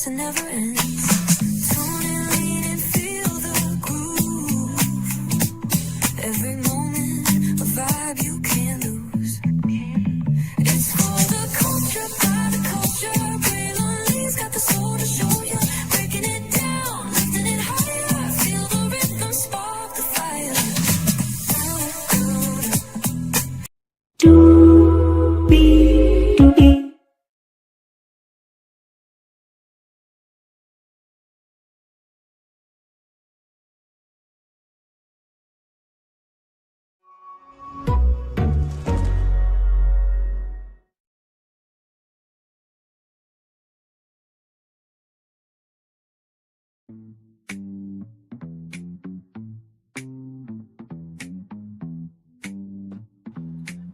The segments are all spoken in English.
it never ends. Tune in, lean and feel the groove. Every moment, a vibe you can't lose. It's for the culture, by the culture. Braylon Lee's got the soul to show you. Breaking it down, lifting it higher. Feel the rhythm, spark the fire.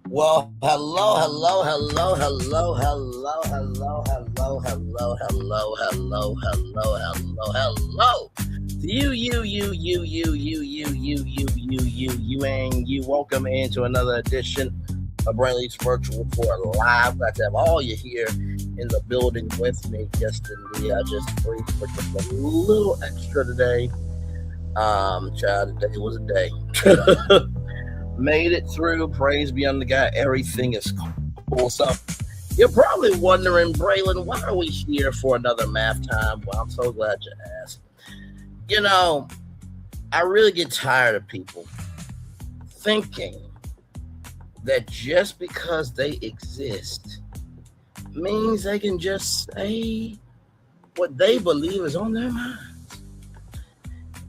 Well, hello and you. Welcome into another edition of Brainley's Virtual Tour Live. Glad to have all you here in the building with me. Just brief for just a little extra today. Child, today was a day. Made it through. Praise be unto God. Everything is cool. So you're probably wondering, Braylon, why are we here for another math time? Well, I'm so glad you asked. You know, I really get tired of people thinking that just because they exist means they can just say what they believe is on their minds.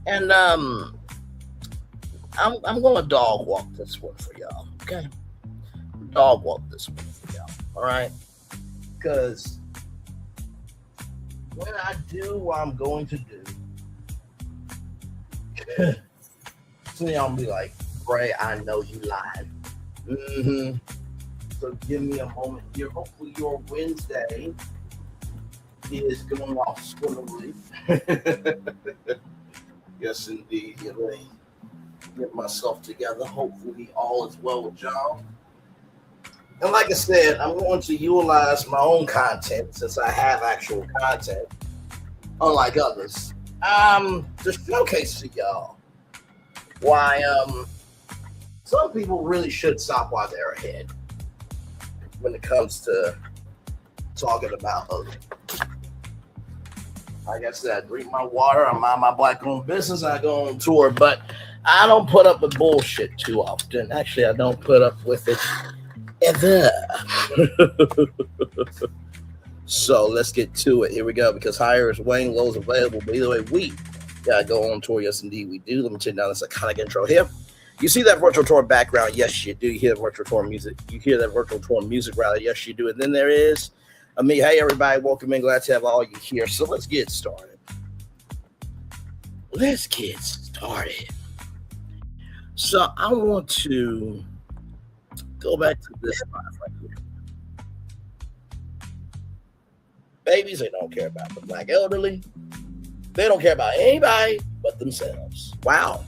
And I'm going to dog walk this one for y'all, okay? Dog walk this one for y'all, all right? Because when I do what I'm going to do, so y'all be like, Bray, I know you lied. So give me a moment here. Hopefully your Wednesday is going off swimmingly. Yes, indeed. Let me get myself together. Hopefully all is well with y'all. And like I said, I'm going to utilize my own content since I have actual content, unlike others, to showcase to y'all why some people really should stop while they're ahead when it comes to talking about others. Like I said, I drink my water, I mind my black-owned business, I go on tour, but I don't put up with bullshit too often. Actually, I don't put up with it ever. So let's get to it. Here we go, because higher is weighing, low is available. But either way, we gotta go on tour. Yes, indeed, we do. Let me take down this iconic intro here. You see that virtual tour background? Yes, you do. You hear the virtual tour music. You hear that virtual tour music, rather? Yes, you do. And then there is me. Hey, everybody, welcome in. Glad to have all you here. So let's get started. So I want to go back to this live right here. Babies, they don't care about the black elderly. They don't care about anybody but themselves. Wow.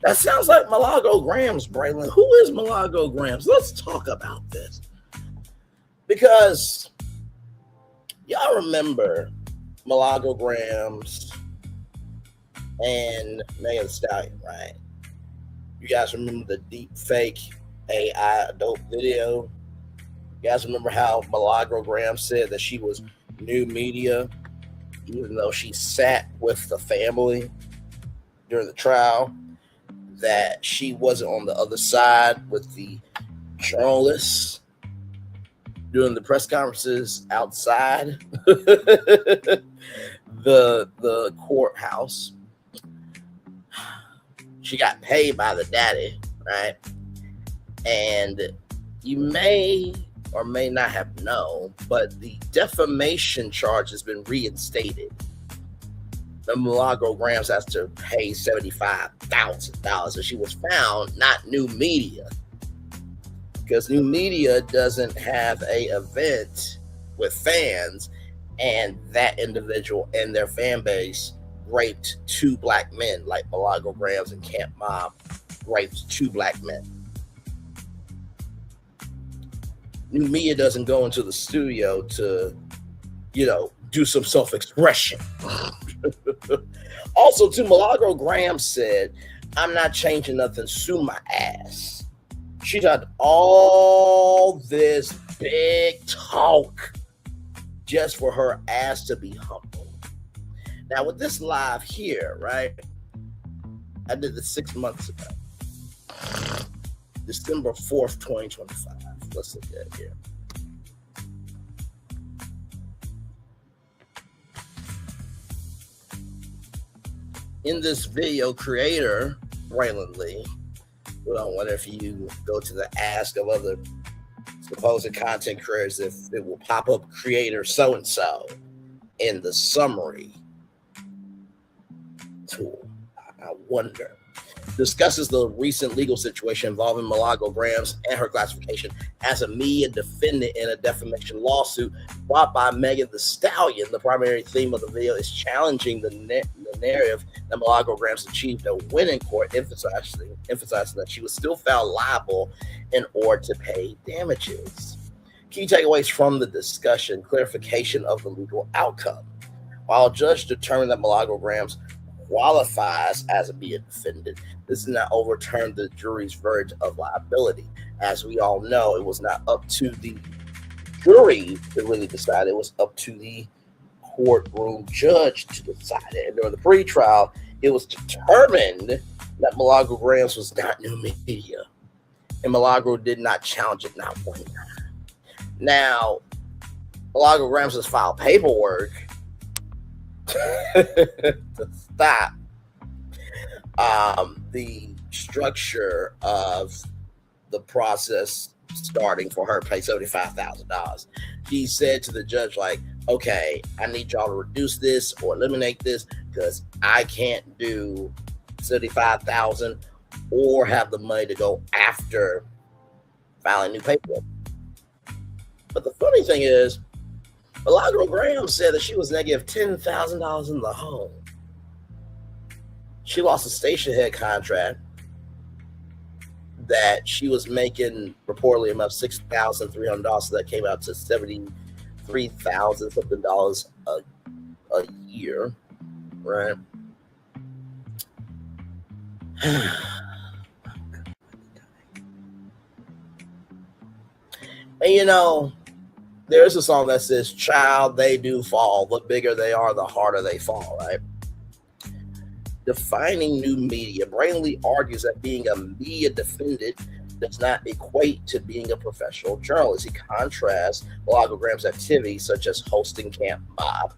That sounds like Malago Grams, Braylon. Who is Malago Grams? Let's talk about this. Because y'all remember Malago Grams and Megan Thee Stallion, right? You guys remember the deep fake AI adult video? You guys remember how Malago Grams said that she was new media, even though she sat with the family during the trial, that she wasn't on the other side with the journalists during the press conferences outside the courthouse. She got paid by the daddy, right? And you may or may not have known, but the defamation charge has been reinstated. The Malago Grams has to pay $75,000, and she was found not new media, because new media doesn't have a event with fans, and that individual and their fan base raped two black men, like Malago Grams and Camp Mob raped two black men. New media doesn't go into the studio to, do some self-expression. Also, too, Milagro Graham said, I'm not changing nothing, sue my ass. She done all this big talk just for her ass to be humble. Now, with this live here, right, I did this 6 months ago. December 4th, 2025. Let's look at it here. In this video, creator Braylon Lee, well, I wonder if you go to the ask of other supposed content creators, if it will pop up creator so-and-so in the summary tool. I wonder. Discusses the recent legal situation involving Milagro Grams and her classification as a media defendant in a defamation lawsuit brought by Megan Thee Stallion. The primary theme of the video is challenging the narrative that Milagro Grams achieved a win in court, emphasizing that she was still found liable in order to pay damages. Key takeaways from the discussion: clarification of the legal outcome. While a judge determined that Milagro Grams qualifies as a media defendant, this did not overturn the jury's verdict of liability. As we all know, it was not up to the jury to really decide. It was up to the courtroom judge to decide it. And during the pre-trial, it was determined that Milagro Grams was not new media, and Milagro did not challenge it, not one time. Now, Milagro Grams has filed paperwork to stop the structure of the process starting for her to pay $75,000. He said to the judge, like, okay, I need y'all to reduce this or eliminate this because I can't do $75,000 or have the money to go after filing new paperwork. But the funny thing is, Milagro Graham said that she was negative $10,000 in the hole. She lost a station head contract that she was making reportedly about $6,300, so that came out to $73,000 something dollars a year, right? And you know, there's a song that says, child, they do fall. The bigger they are, the harder they fall, right? Defining new media, Braylon Lee argues that being a media defendant does not equate to being a professional journalist. He contrasts Milagro Graham's activities, such as hosting Camp Mob,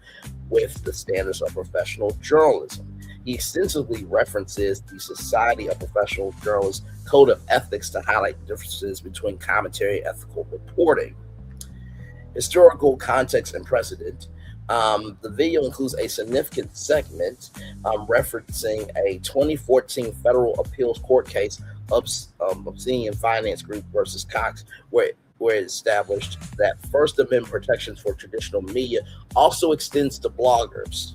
with the standards of professional journalism. He extensively references the Society of Professional Journalists Code of Ethics to highlight differences between commentary and ethical reporting. Historical context and precedent. The video includes a significant segment referencing a 2014 federal appeals court case of Obsidian Finance Group versus Cox, where it established that First Amendment protections for traditional media also extends to bloggers.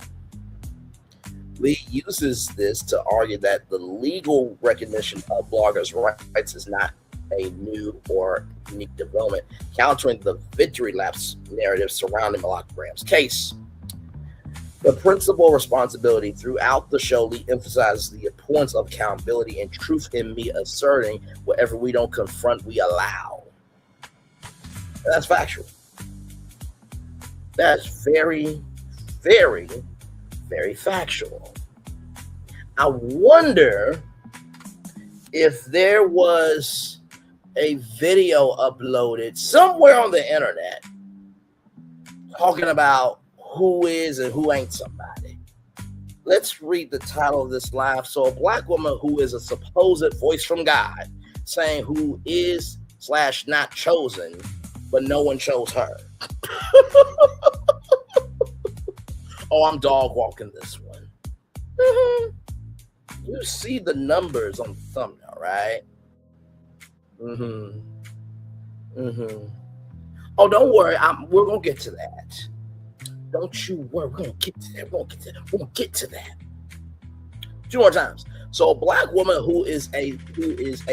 Lee uses this to argue that the legal recognition of bloggers' rights is not a new or unique development, countering the victory laps narrative surrounding Milagro Graham's case. The principal responsibility throughout the show, Lee emphasizes the importance of accountability and truth in me asserting whatever we don't confront, we allow. That's factual. That's very, very, very factual. I wonder if there was a video uploaded somewhere on the internet talking about who is and who ain't somebody. Let's read the title of this live. So, a black woman who is a supposed voice from God saying who is / not chosen, but no one chose her. Oh, I'm dog walking this one. You see the numbers on the thumbnail, right? Oh, don't worry. We're going to get to that. Don't you worry. We're going to get to that. We're going to get to that. 2 more times. So a black woman who is a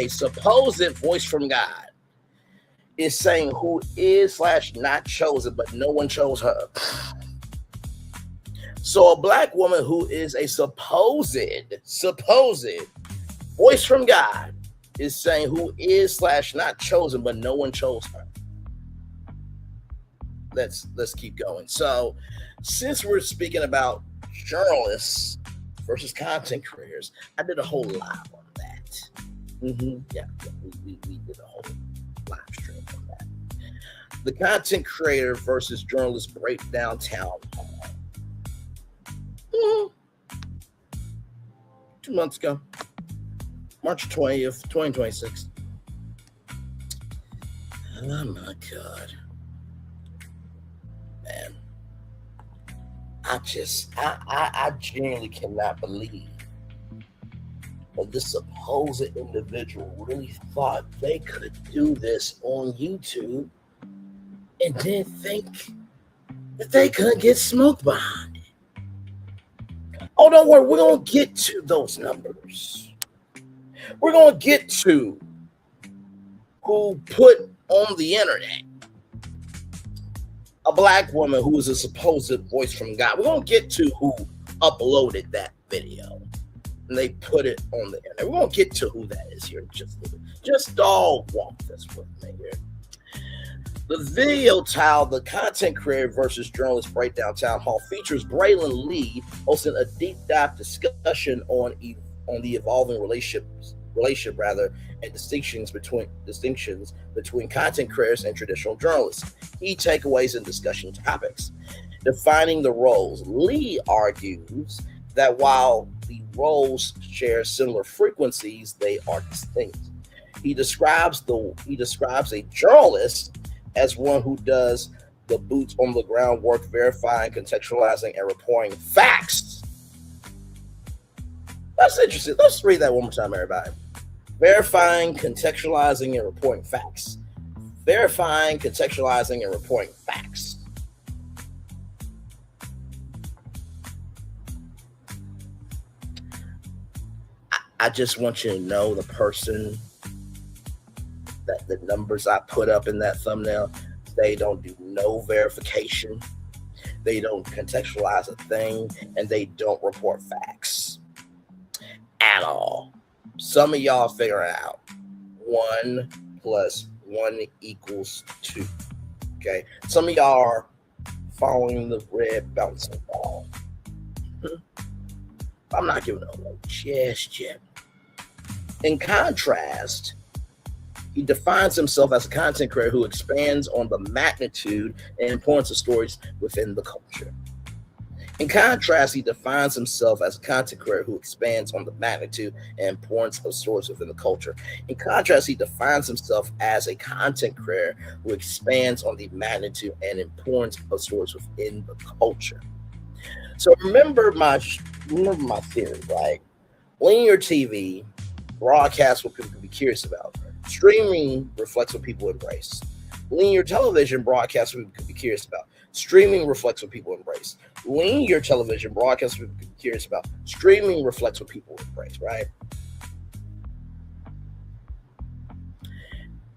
supposed voice from God is saying who is / not chosen, but no one chose her. So a black woman who is a supposed voice from God is saying who is slash not chosen, but no one chose her. Let's keep going. So since we're speaking about journalists versus content creators, I did a whole live on that. Yeah, we did a whole live stream on that. The content creator versus journalist breakdown town hall. 2 months ago, March 20th, 2026. Oh my God. Man. I genuinely cannot believe that this supposed individual really thought they could do this on YouTube and didn't think that they could get smoked behind it. Oh, don't worry, we're going to get to those numbers. We're going to get to who put on the internet a black woman who is a supposed voice from God. We're going to get to who uploaded that video and they put it on the internet. We're going to get to who that is here just a little bit. Just dog walk this with me here. The video titled "The Content Creator versus Journalist Breakdown Town Hall" features Braylon Lee hosting a deep dive discussion on the evolving relationship and distinctions between content creators and traditional journalists. Key takeaways and discussion topics. Defining the roles. Lee argues that while the roles share similar frequencies, they are distinct. He describes a journalist as one who does the boots on the ground work, verifying, contextualizing, and reporting facts. That's interesting. Let's read that one more time, everybody. Verifying, contextualizing, and reporting facts. Verifying, contextualizing, and reporting facts. I just want you to know the person that the numbers I put up in that thumbnail, they don't do no verification. They don't contextualize a thing, and they don't report facts at all. Some of y'all figure out 1 + 1 = 2. Okay. Some of y'all are following the red bouncing ball. I'm not giving no away just yet. In contrast, he defines himself as a content creator who expands on the magnitude and importance of stories within the culture. In contrast, he defines himself as a content creator who expands on the magnitude and importance of stories within the culture. In contrast, he defines himself as a content creator who expands on the magnitude and importance of stories within the culture. So remember my theory, right? Linear TV broadcasts what people can be curious about. Streaming reflects what people embrace. Linear television broadcasts what people can be curious about. Streaming reflects what people embrace. Linear television broadcasts what people can be curious about. Streaming reflects what people embrace, right?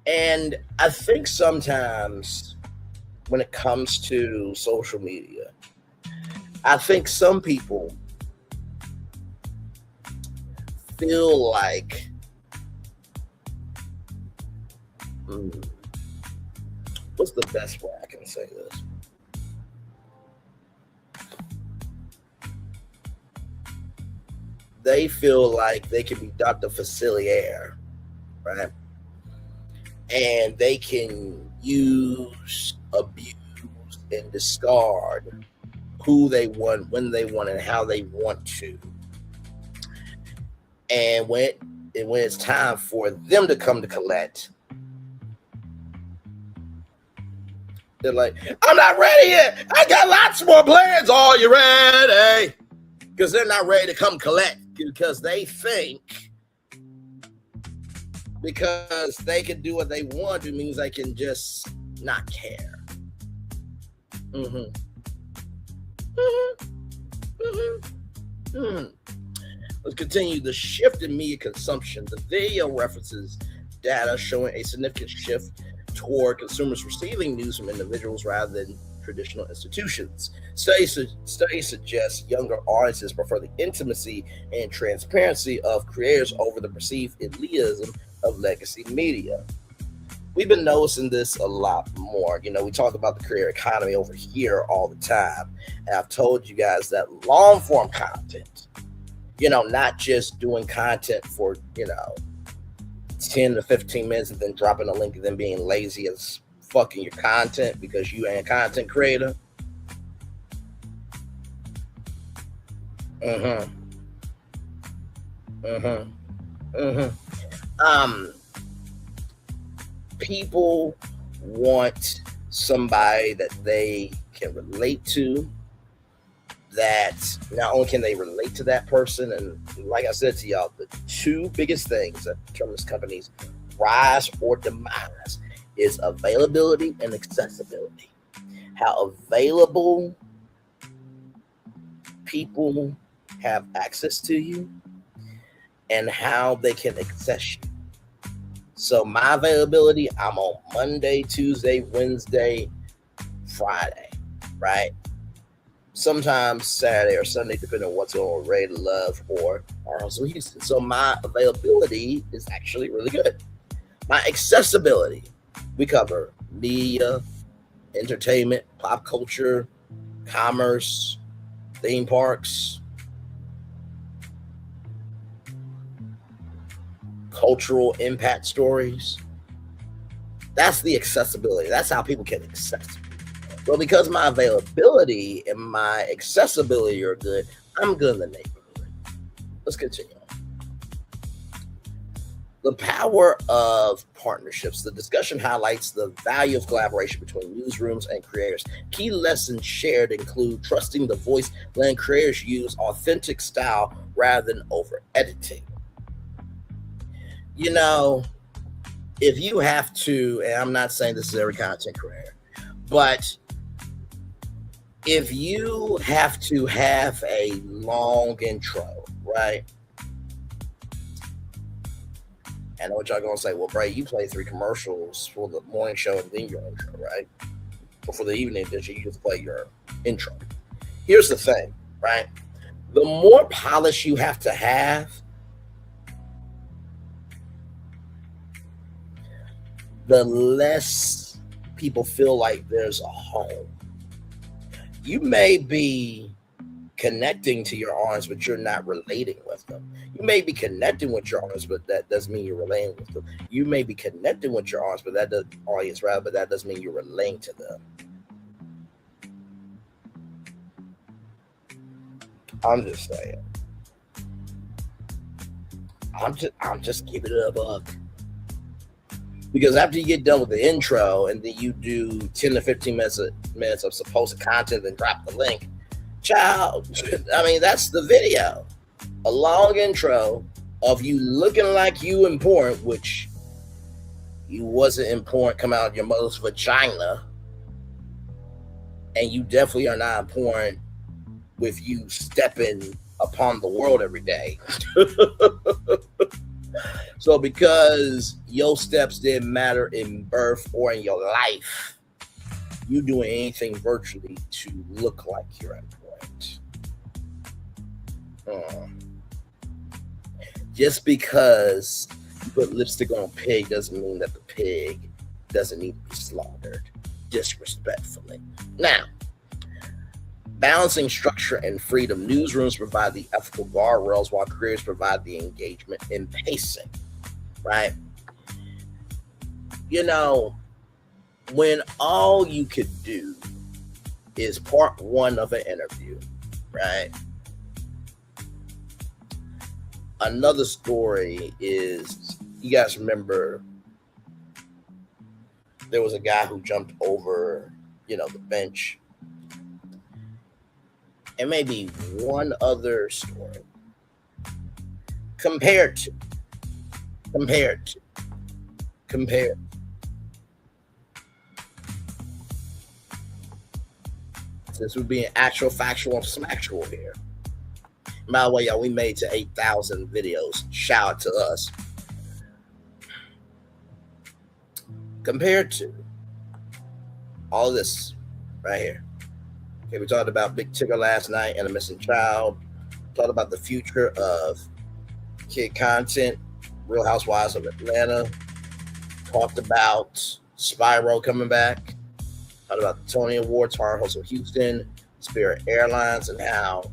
And I think sometimes when it comes to social media, I think some people feel like what's the best way I can say this? They feel like they can be Dr. Facilier, right? And they can use, abuse, and discard who they want, when they want, and how they want to. And when it's time for them to come to collect, they're like, I'm not ready yet. I got lots more plans. Are you ready? Because they're not ready to come collect, because they think because they can do what they want to means they can just not care. Let's continue. The shift in media consumption. The video references data showing a significant shift toward consumers receiving news from individuals rather than traditional institutions. Studies suggest younger audiences prefer the intimacy and transparency of creators over the perceived elitism of legacy media. We've been noticing this a lot more. We talk about the creator economy over here all the time. And I've told you guys that long form content, not just doing content for, 10 to 15 minutes and then dropping a link and then being lazy as fucking your content because you ain't a content creator. People want somebody that they can relate to, that not only can they relate to that person, and like I said to y'all, the two biggest things that determine this company's rise or demise is availability and accessibility. How available people have access to you and how they can access you. So my availability, I'm on Monday, Tuesday, Wednesday, Friday, right? Sometimes Saturday or Sunday, depending on what's on Ready to Love or also Houston. So my availability is actually really good. My accessibility, we cover media, entertainment, pop culture, commerce, theme parks, cultural impact stories. That's the accessibility. That's how people can access me. Well, because my availability and my accessibility are good, I'm good in the neighborhood. Let's continue on. The power of partnerships. The discussion highlights the value of collaboration between newsrooms and creators. Key lessons shared include trusting the voice, letting creators use authentic style rather than over editing. If you have to, and I'm not saying this is every content creator, but if you have to have a long intro, right? I know what y'all gonna say. Well, Bray, you play 3 commercials for the morning show and then your intro, right? Or for the evening edition, you just play your intro. Here's the thing, right? The more polish you have to have, the less people feel like there's a home. You may be connecting to your audience, but you're not relating with them. You may be connecting with your audience, but that doesn't mean you're relating with them. You may be connecting with your audience, but that doesn't mean you're relating to them. I'm just saying. I'm just keeping it a buck. Because after you get done with the intro and then you do 10 to 15 minutes of supposed content and drop the link, child, that's the video. A long intro of you looking like you important, which you wasn't important coming out of your mother's vagina. And you definitely are not important with you stepping upon the world every day. So because your steps didn't matter in birth or in your life, you doing anything virtually to look like you're important. Just because you put lipstick on a pig doesn't mean that the pig doesn't need to be slaughtered disrespectfully. Now, balancing structure and freedom. Newsrooms provide the ethical guardrails while creators provide the engagement and pacing, right? When all you could do is part 1 of an interview, right? Another story is, you guys remember there was a guy who jumped over, the bench. And maybe one other story. Compared to. This would be an actual factual and smactual here. By the way, y'all, we made to 8,000 videos. Shout out to us. Compared to all this right here. Okay, we talked about Big Ticker last night and a missing child. Talked about the future of kid content, Real Housewives of Atlanta. Talked about Spyro coming back. Talked about the Tony Awards, Hard Hustle Houston, Spirit Airlines, and how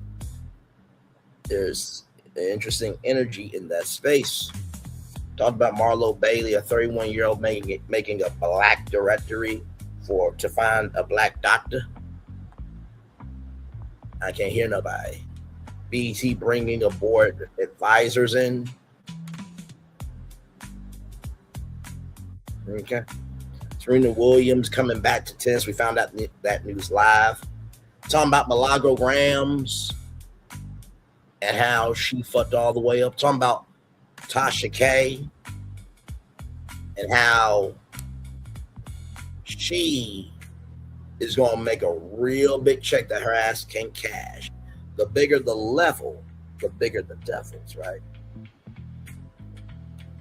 there's an interesting energy in that space. Talked about Marlo Bailey, a 31-year-old making a black directory to find a black doctor. I can't hear nobody. BET bringing aboard advisors in. Okay. Serena Williams coming back to tennis. We found out that news live. Talking about Milagro Grams and how she fucked all the way up. Talking about Tasha K and how she is going to make a real big check that her ass can't cash. The bigger the level, the bigger the devils, right?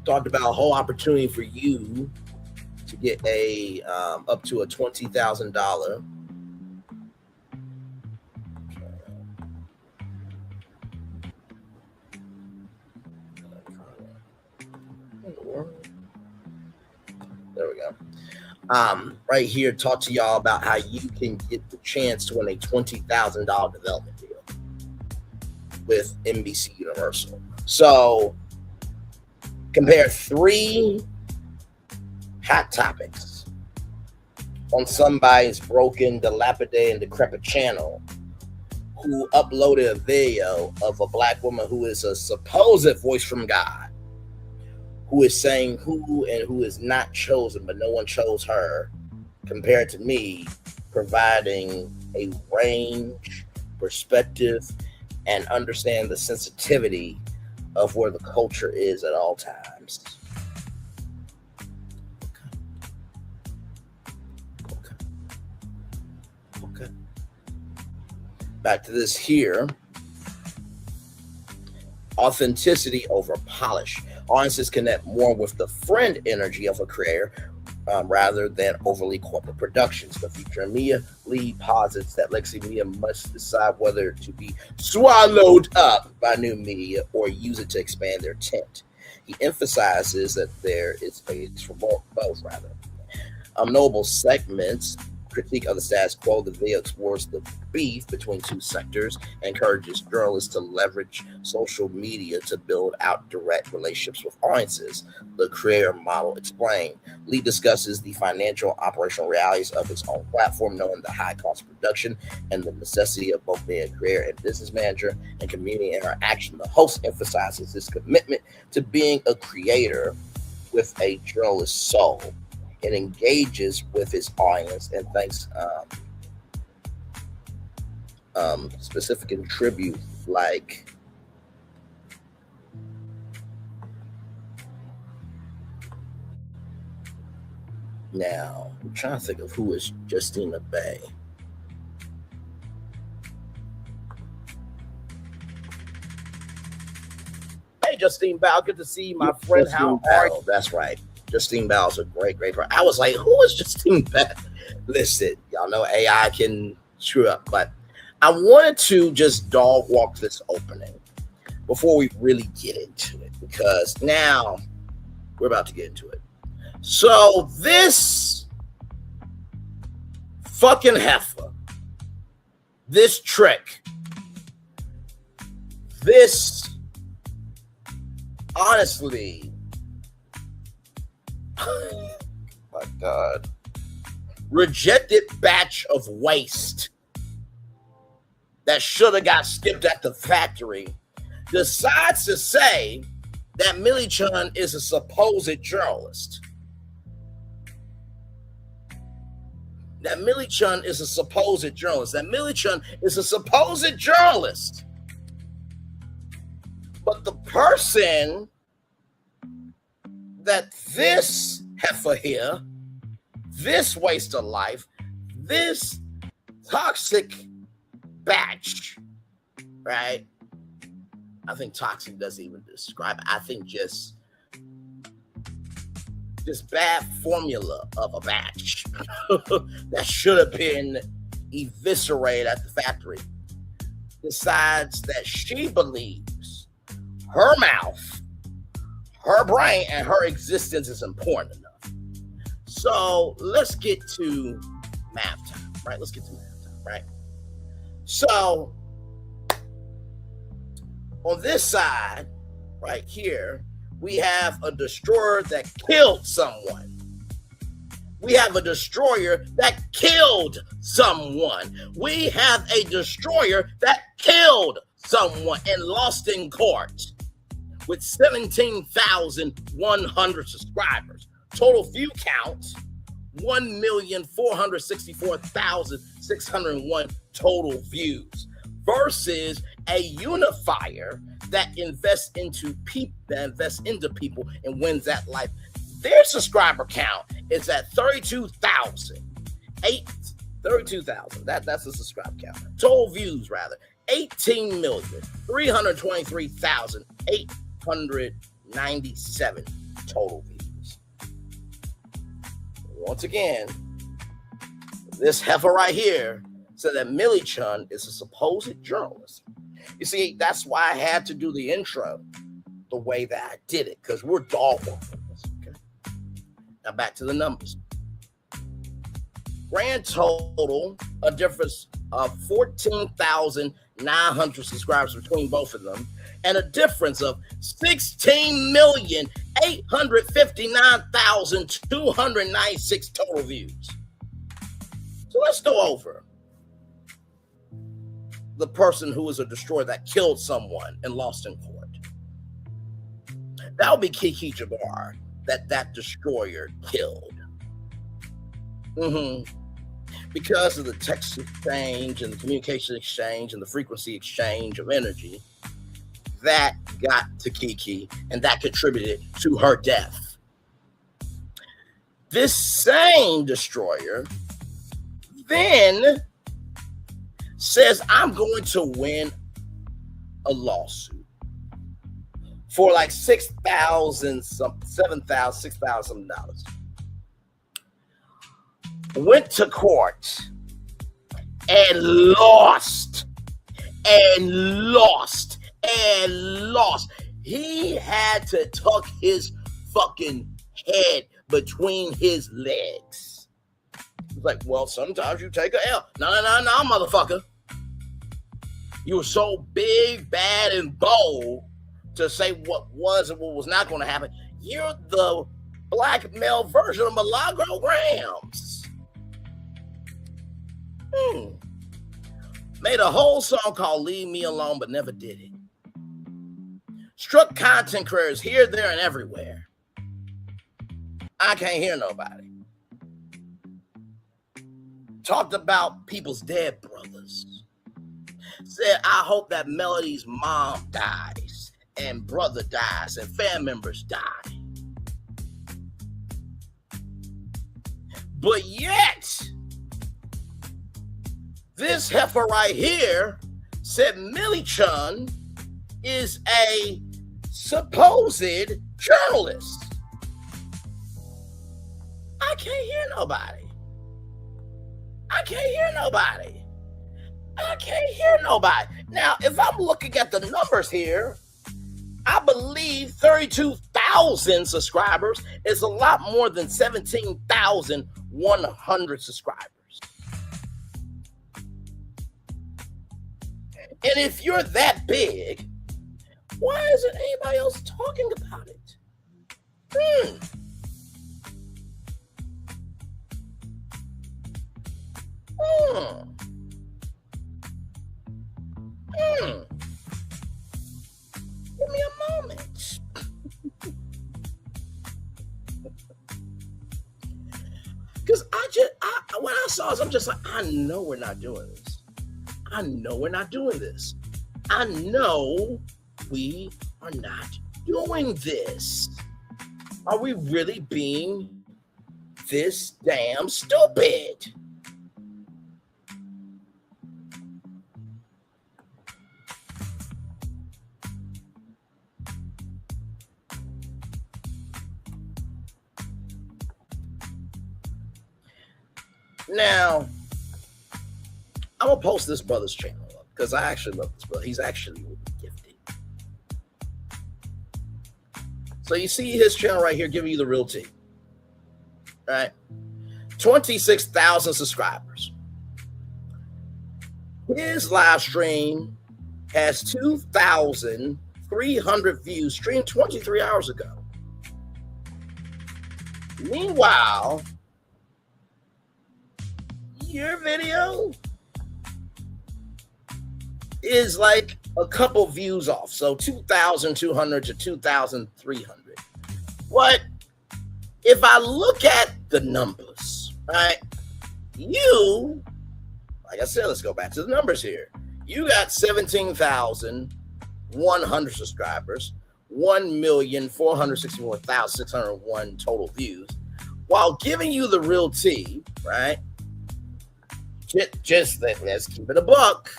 Talked about a whole opportunity for you to get a up to a $20,000 there we go. Right here, talk to y'all about how you can get the chance to win a $20,000 development deal with NBC Universal. So compare 3 hot topics on somebody's broken, dilapidated, and decrepit channel who uploaded a video of a black woman who is a supposed voice from God, who is saying who and who is not chosen, but no one chose her, compared to me, providing a range, perspective, and understand the sensitivity of where the culture is at all times. Okay. Back to this here. Authenticity over polish. Audiences connect more with the friend energy of a creator rather than overly corporate productions. The future of media lead posits that legacy media must decide whether to be swallowed up by new media or use it to expand their tent. He emphasizes that there is space for both, rather. Noble segments critique of the status quo. The video explores the beef between two sectors and encourages journalists to leverage social media to build out direct relationships with audiences. The creator model explained. Lee discusses the financial operational realities of his own platform, knowing the high cost of production and the necessity of both being a creator and business manager and community interaction. The host emphasizes his commitment to being a creator with a journalist's soul. It engages with his audience and thanks specific contribute like now. I'm trying to think of who is Justina Bay. Hey, Justine Bell, good to see you, my friend. How are you? That's right. Justine Bell is a great person. I was like, who is Justine Bell? Listen, y'all know AI can screw up, but I wanted to just dog walk this opening before we really get into it, because now we're about to get into it. So this fucking heifer, this trick, this honestly, my God, rejected batch of waste that should have got skipped at the factory decides to say that Millie Chun is a supposed journalist. That Millie Chun is a supposed journalist. That Millie Chun is a supposed journalist. But the person that this heifer here, this waste of life, this toxic batch, right? I think toxic doesn't even describe it. I think just bad formula of a batch that should have been eviscerated at the factory, decides that she believes her mouth, her brain, and her existence is important enough. So let's get to math time, right? Let's get to math time, right? So on this side, right here, we have a destroyer that killed someone. We have a destroyer that killed someone. We have a destroyer that killed someone and lost in court with 17,100 subscribers. Total view count, 1,464,601 total views versus a unifier that invests into people and wins that life. Their subscriber count is at 32,000. 32,000. That's the subscriber count. Total views, rather, 18,323,897 total views. Once again, this heifer right here said that Millie Chun is a supposed journalist. You see, that's why I had to do the intro the way that I did it, because we're dog walking this. Okay. Now back to the numbers. Grand total, a difference of 14,900 subscribers between both of them, and a difference of 16,859,296 total views. So let's go over the person who was a destroyer that killed someone and lost in court. That would be Kiki Jabbar, that destroyer killed. Because of the text exchange and the communication exchange and the frequency exchange of energy, that got to Kiki and that contributed to her death. This same destroyer then says, I'm going to win a lawsuit for like $6,000, $7,000, $6,000. Went to court and lost. He had to tuck his fucking head between his legs. He's like, well, sometimes you take a L. No, motherfucker. You were so big, bad, and bold to say what was and what was not going to happen. You're the black male version of Milagro Grams. Made a whole song called Leave Me Alone, but never did it. Struck content creators here, there, and everywhere. I can't hear nobody. Talked about people's dead brothers. Said, I hope that Melody's mom dies, and brother dies, and family members die. But yet, this heifer right here said Millie Chun is a supposed journalist. I can't hear nobody. Now, if I'm looking at the numbers here, I believe 32,000 subscribers is a lot more than 17,100 subscribers. And if you're that big, why isn't anybody else talking about it? Give me a moment. Because when I saw this, I'm just like, I know we're not doing this. I know we are not doing this. Are we really being this damn stupid? Now, I'm gonna post this brother's channel up because I actually love this brother. He's actually really gifted. So you see his channel right here giving you the real tea. Right? 26,000 subscribers. His live stream has 2,300 views streamed 23 hours ago. Meanwhile, your video is like a couple views off. So 2,200 to 2,300. What? If I look at the numbers, right? You, like I said, let's go back to the numbers here. You got 17,100 subscribers, 1,464,601 total views, while giving you the real tea, right? Just let's keep it a buck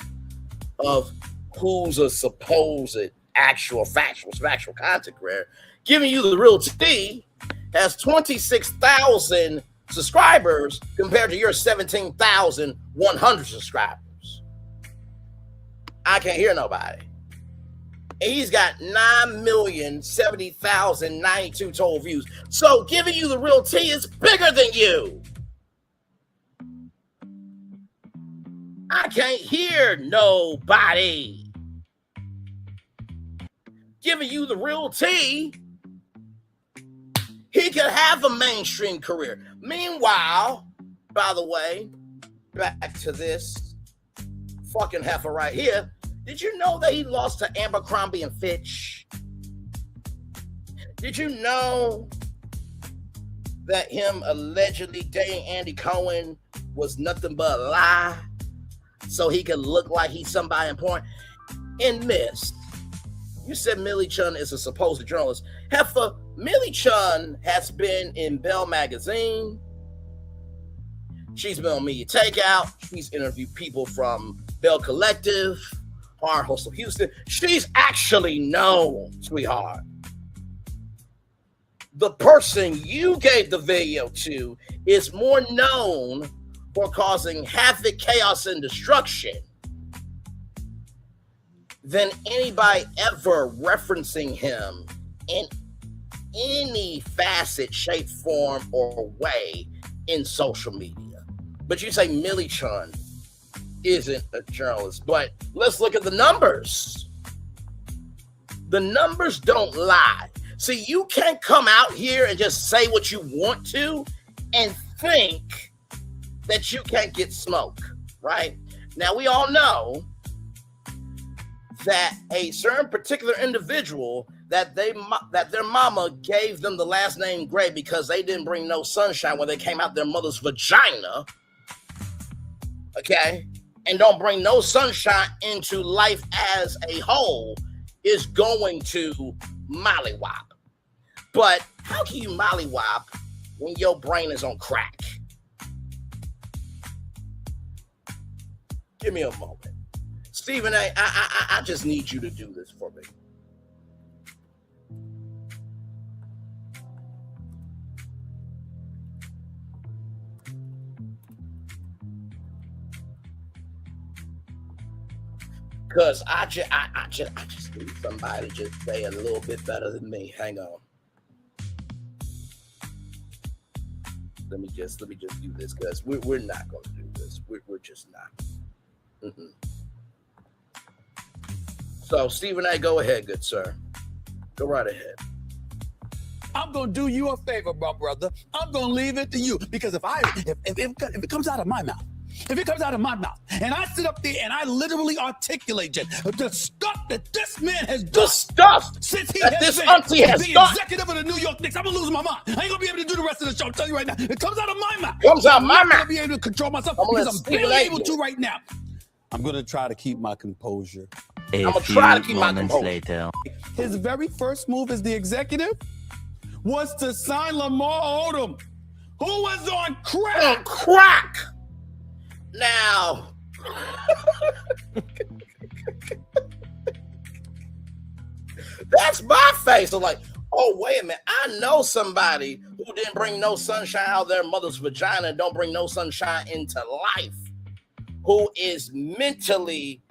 of who's a supposed actual factual content creator. Giving you the real tea has 26,000 subscribers compared to your 17,100 subscribers. I can't hear nobody. And he's got 9,070,092 total views. So giving you the real tea is bigger than you. I can't hear nobody. Giving you the real tea, he could have a mainstream career. Meanwhile, by the way, back to this fucking heifer right here. Did you know that he lost to Abercrombie and Fitch? Did you know that him allegedly dating Andy Cohen was nothing but a lie so he could look like he's somebody important? And miss, you said Millie Chun is a supposed journalist. Heifer, Millie Chun has been in Bell Magazine. She's been on Media Takeout. She's interviewed people from Bell Collective, Hard Hustle Houston. She's actually known, sweetheart. The person you gave the video to is more known for causing havoc, chaos, and destruction than anybody ever referencing him in any facet, shape, form, or way in social media. But you say Millie Chun isn't a journalist, but let's look at the numbers. The numbers don't lie. See, you can't come out here and just say what you want to and think that you can't get smoke, right? Now, we all know that a certain particular individual that their mama gave them the last name Gray because they didn't bring no sunshine when they came out their mother's vagina, okay, and don't bring no sunshine into life as a whole, is going to mollywop. But how can you mollywop when your brain is on crack? Give me a moment. Stephen A., I just need you to do this for me. Because I just need somebody to just say a little bit better than me. Hang on. Let me just do this, because we're not going to do this. We're just not. Mm-hmm. So, Stephen A., go ahead, good sir. Go right ahead. I'm going to do you a favor, my brother. I'm going to leave it to you. Because if it comes out of my mouth, and I sit up there and I literally articulate the stuff that this man has done. The stuff since he that has this been auntie has the done. executive of the New York Knicks, I'm going to lose my mind. I ain't going to be able to do the rest of the show. I'm telling you right now. It comes out of my mouth. Comes out my I'm not mouth. going to be able to control myself I'm because I'm barely able to right now. I'm going to try to keep my composure. A I'm gonna few try to keep my moments composure. later. His very first move as the executive was to sign Lamar Odom, who was on crack. On crack. Now, that's my face. I'm like, oh, wait a minute. I know somebody who didn't bring no sunshine out of their mother's vagina and don't bring no sunshine into life. who is mentally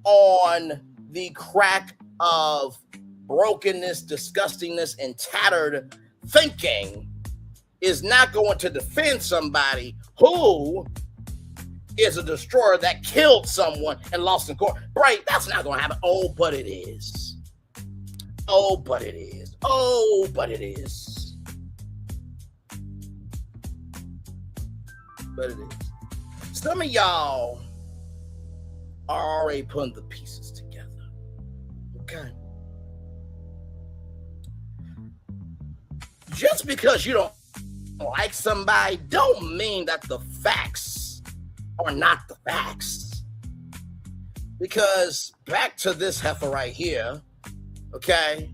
on the crack of brokenness, disgustingness, and tattered thinking is not going to defend somebody who is a destroyer that killed someone and lost in court. Right? That's not going to happen. Oh, but it is. Oh, but it is. Oh, but it is. But it is. Some of y'all are already putting the pieces together. Okay? Just because you don't like somebody don't mean that the facts are not the facts. Because back to this heifer right here, okay?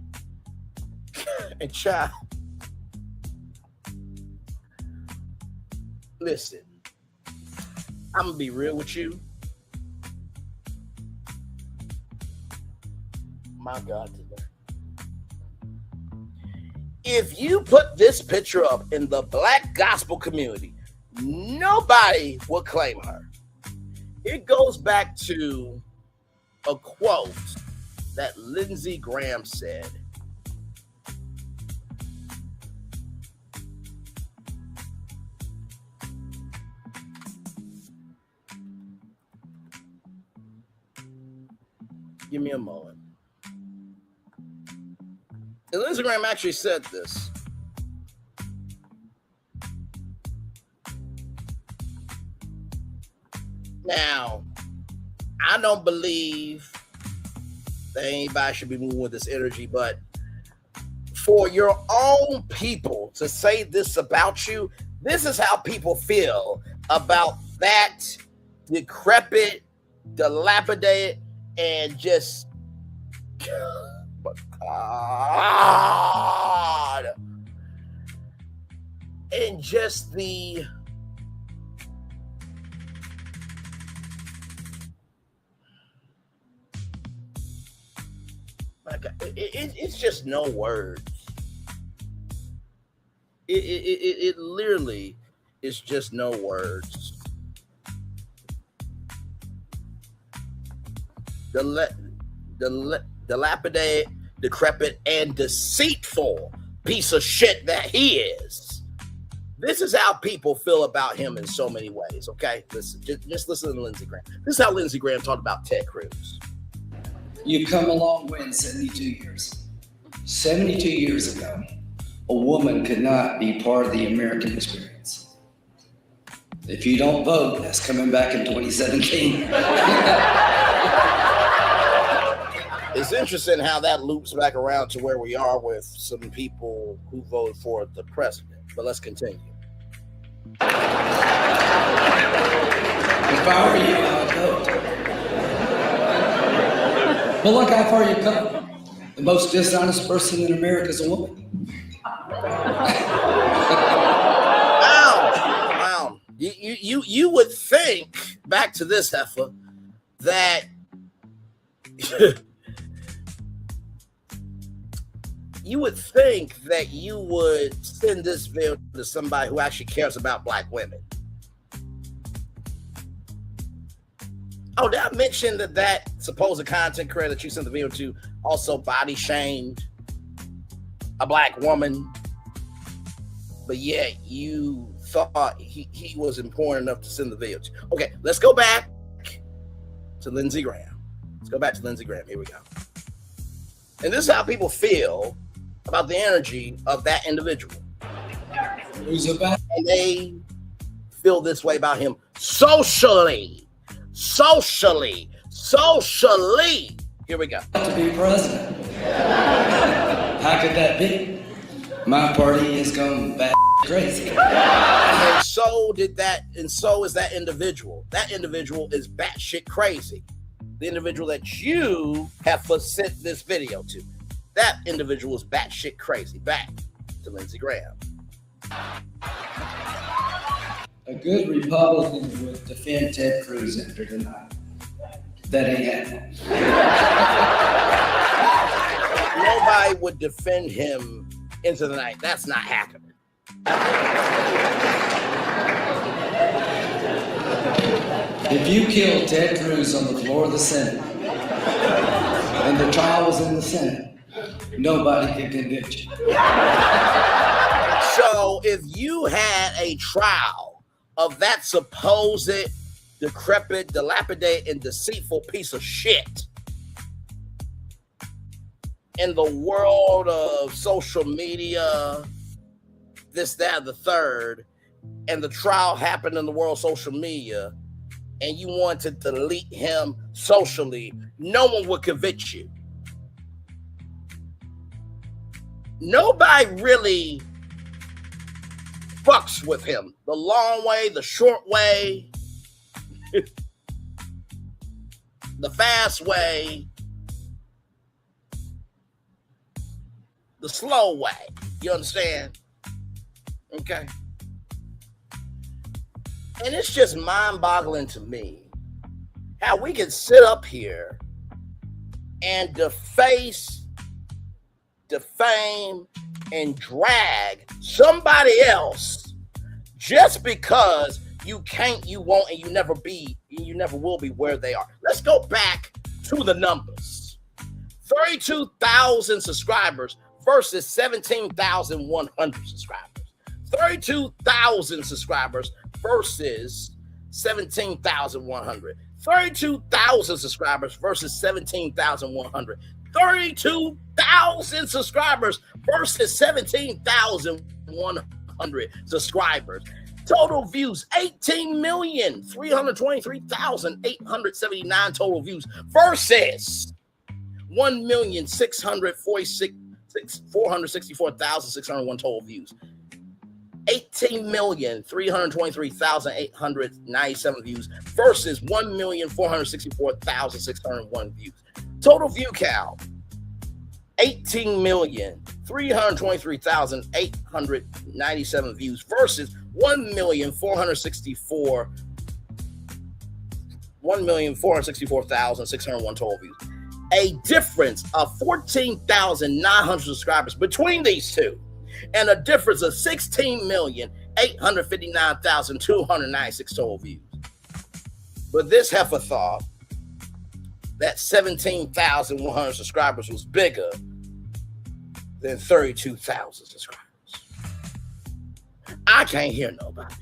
And child, listen, I'm gonna be real with you. My God, today. If you put this picture up in the black gospel community, nobody will claim her. It goes back to a quote that Lindsey Graham said. Give me a moment. And Lindsey Graham actually said this. Now, I don't believe that anybody should be moving with this energy, but for your own people to say this about you, this is how people feel about that decrepit, dilapidated, and just God, and just the it's just no words. It literally is just no words. Dilapidated, decrepit, and deceitful piece of shit that he is. This is how people feel about him in so many ways, okay? Listen, just listen to Lindsey Graham. This is how Lindsey Graham talked about Ted Cruz. You've come a long way in 72 years. 72 years ago, a woman could not be part of the American experience. If you don't vote, that's coming back in 2017. It's interesting how that loops back around to where we are with some people who voted for the president. But let's continue. If I were you, I would vote. But look how far you've come. The most dishonest person in America is a woman. Wow. You would think, back to this heifer, that you would think that you would send this video to somebody who actually cares about black women. Oh, did I mention that supposed content creator that you sent the video to also body shamed a black woman? But yet you thought he was important enough to send the video to. Okay, let's go back to Lindsey Graham. Let's go back to Lindsey Graham. Here we go. And this is how people feel about the energy of that individual. Who's about? And they feel this way about him socially. Here we go. To be president. How could that be? My party is going back crazy. And so is that individual. That individual is batshit crazy. The individual that you have sent this video to. That individual is batshit crazy. Back to Lindsey Graham. A good Republican would defend Ted Cruz after tonight. That ain't happening. Nobody would defend him into the night. That's not happening. If you killed Ted Cruz on the floor of the Senate and the trial was in the Senate, nobody can convict you. So if you had a trial of that supposed decrepit, dilapidated, and deceitful piece of shit in the world of social media, this, that, the third, and the trial happened in the world of social media, and you want to delete him socially, no one would convict you. Nobody really fucks with him. The long way, the short way, the fast way, the slow way. You understand? Okay. And it's just mind-boggling to me how we can sit up here and deface, defame, and drag somebody else just because you can't, you won't, and you never will be where they are. Let's go back to the numbers. 32,000 subscribers versus 17,100 subscribers. 32,000 subscribers versus 17,100. 32,000 subscribers versus 17,100. 32,000 subscribers versus 17,100 subscribers. Total views, 18,323,879 total views versus 1,664,601 total views. 18,323,897 views versus 1,464,601 views. Total view count, 18,323,897 views versus 1,464,601 total views. A difference of 14,900 subscribers between these two, and a difference of 16,859,296 total views. But this heifer thought that 17,100 subscribers was bigger than 32,000 subscribers. I can't hear nobody.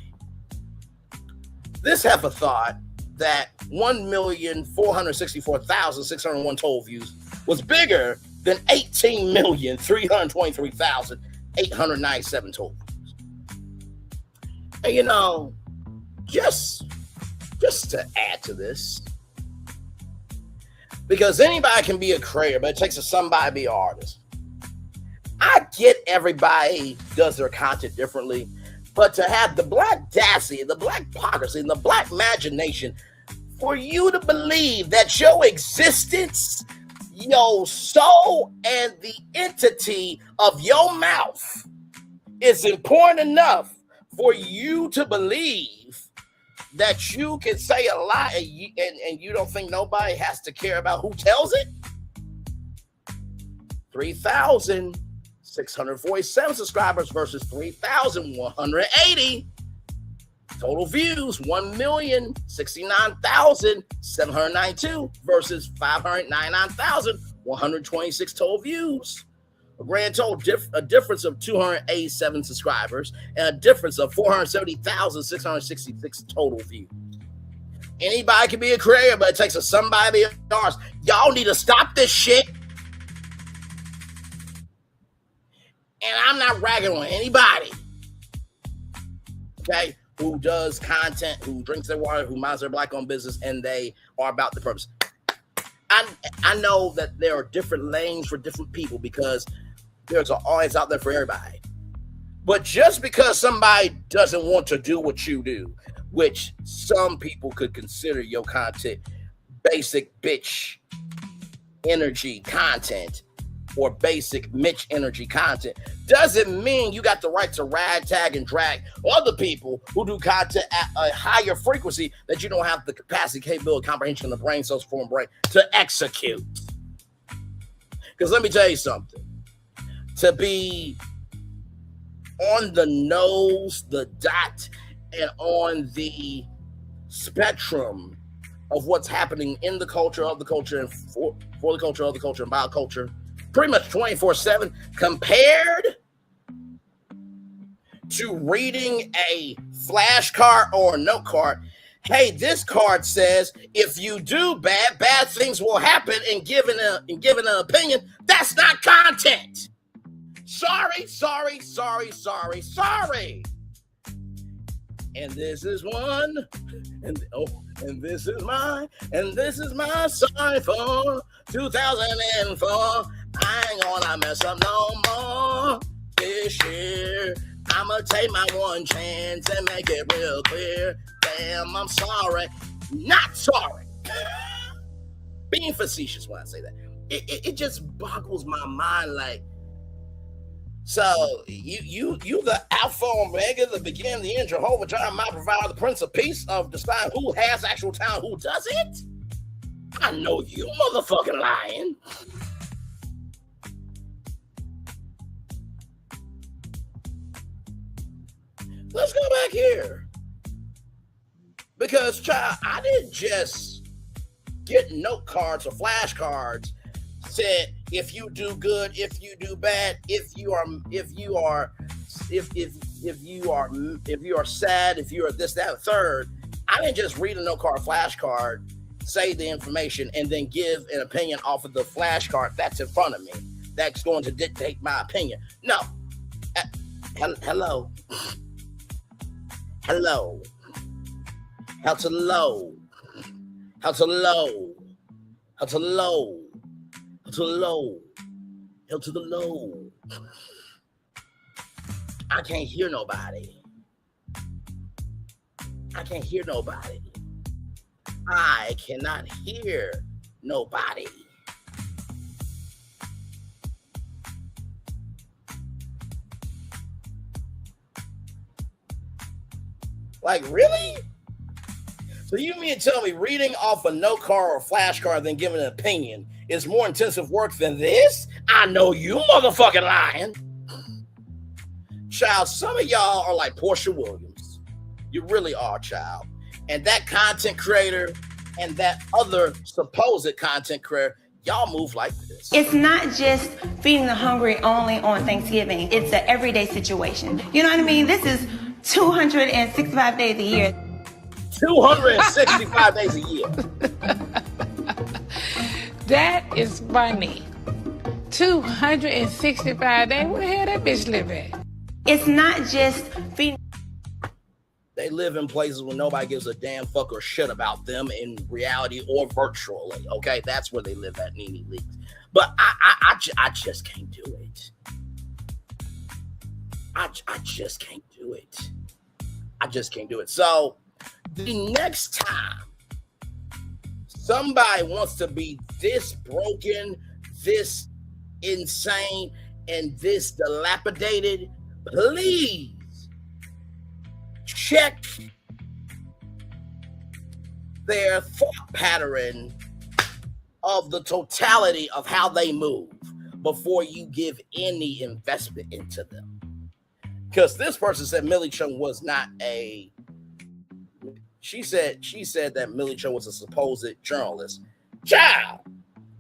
This heifer thought that 1,464,601 total views was bigger than 18,323,897 total views. And you know, just to add to this, because anybody can be a creator, but it takes somebody to be an artist. I get everybody does their content differently, but to have the black audacity, the black hypocrisy, and the black imagination for you to believe that your existence, your soul, and the entity of your mouth is important enough for you to believe that you can say a lie and you don't think nobody has to care about who tells it? 3,647 subscribers versus 3,180. Total views, 1,069,792 versus 599,126 total views. A grand total, a difference of 287 subscribers and a difference of 470,666 total views. Anybody can be a creator, but it takes somebody to be ours. Y'all need to stop this shit. And I'm not ragging on anybody, okay, who does content, who drinks their water, who minds their black-owned business, and they are about the purpose. I know that there are different lanes for different people because there's an audience out there for everybody. But just because somebody doesn't want to do what you do, which some people could consider your content basic bitch energy content or basic Mitch energy content, doesn't mean you got the right to rag, tag, and drag other people who do content at a higher frequency that you don't have the capacity, capability, comprehension of the brain cells, form brain to execute. Because let me tell you something. To be on the nose, the dot, and on the spectrum of what's happening in the culture, of the culture, and for the culture, of the culture, and by culture, pretty much 24/7, compared to reading a flashcard or a note card. Hey, this card says if you do bad things will happen, and giving an opinion. That's not content. Sorry. And this is one, and this is mine, and this is my sign for 2004. I ain't gonna mess up no more this year. I'ma take my one chance and make it real clear. Damn, I'm sorry. Not sorry. Being facetious when I say that. It just boggles my mind. Like, so you the Alpha Omega, the beginning, the end, Jehovah Jireh, my provider, the Prince of Peace, of deciding who has actual talent, who doesn't. I know you motherfucking lying. Let's go back here. Because, child, I didn't just get note cards or flashcards said if you do good, if you do bad, if you are sad, if you are this, that, or third. I didn't just read a note card, flashcard, say the information, and then give an opinion off of the flashcard that's in front of me. That's going to dictate my opinion. No. Hello. Hello. How to low. How to low. How to low. How to low. How to the low. I can't hear nobody. I can't hear nobody. I cannot hear nobody. Like, really? So you mean to tell me reading off a note card or flashcard than giving an opinion is more intensive work than this? I know you motherfucking lying. Child, some of y'all are like Portia Williams. You really are, child. And that content creator and that other supposed content creator, y'all move like this. It's not just feeding the hungry only on Thanksgiving. It's an everyday situation. You know what I mean? This is 265 days a year. 265 days a year. That is funny. 265 days? Where the hell that bitch live at? It's not just feeding. They live in places where nobody gives a damn fuck or shit about them in reality or virtually. Okay, that's where they live at, Nene Leaks. But I just can't do it. I just can't do it. I just can't do it. So the next time somebody wants to be this broken, this insane, and this dilapidated, please check their thought pattern of the totality of how they move before you give any investment into them. Because this person said Millie Chung was not a... She said that Millie Chung was a supposed journalist. Child,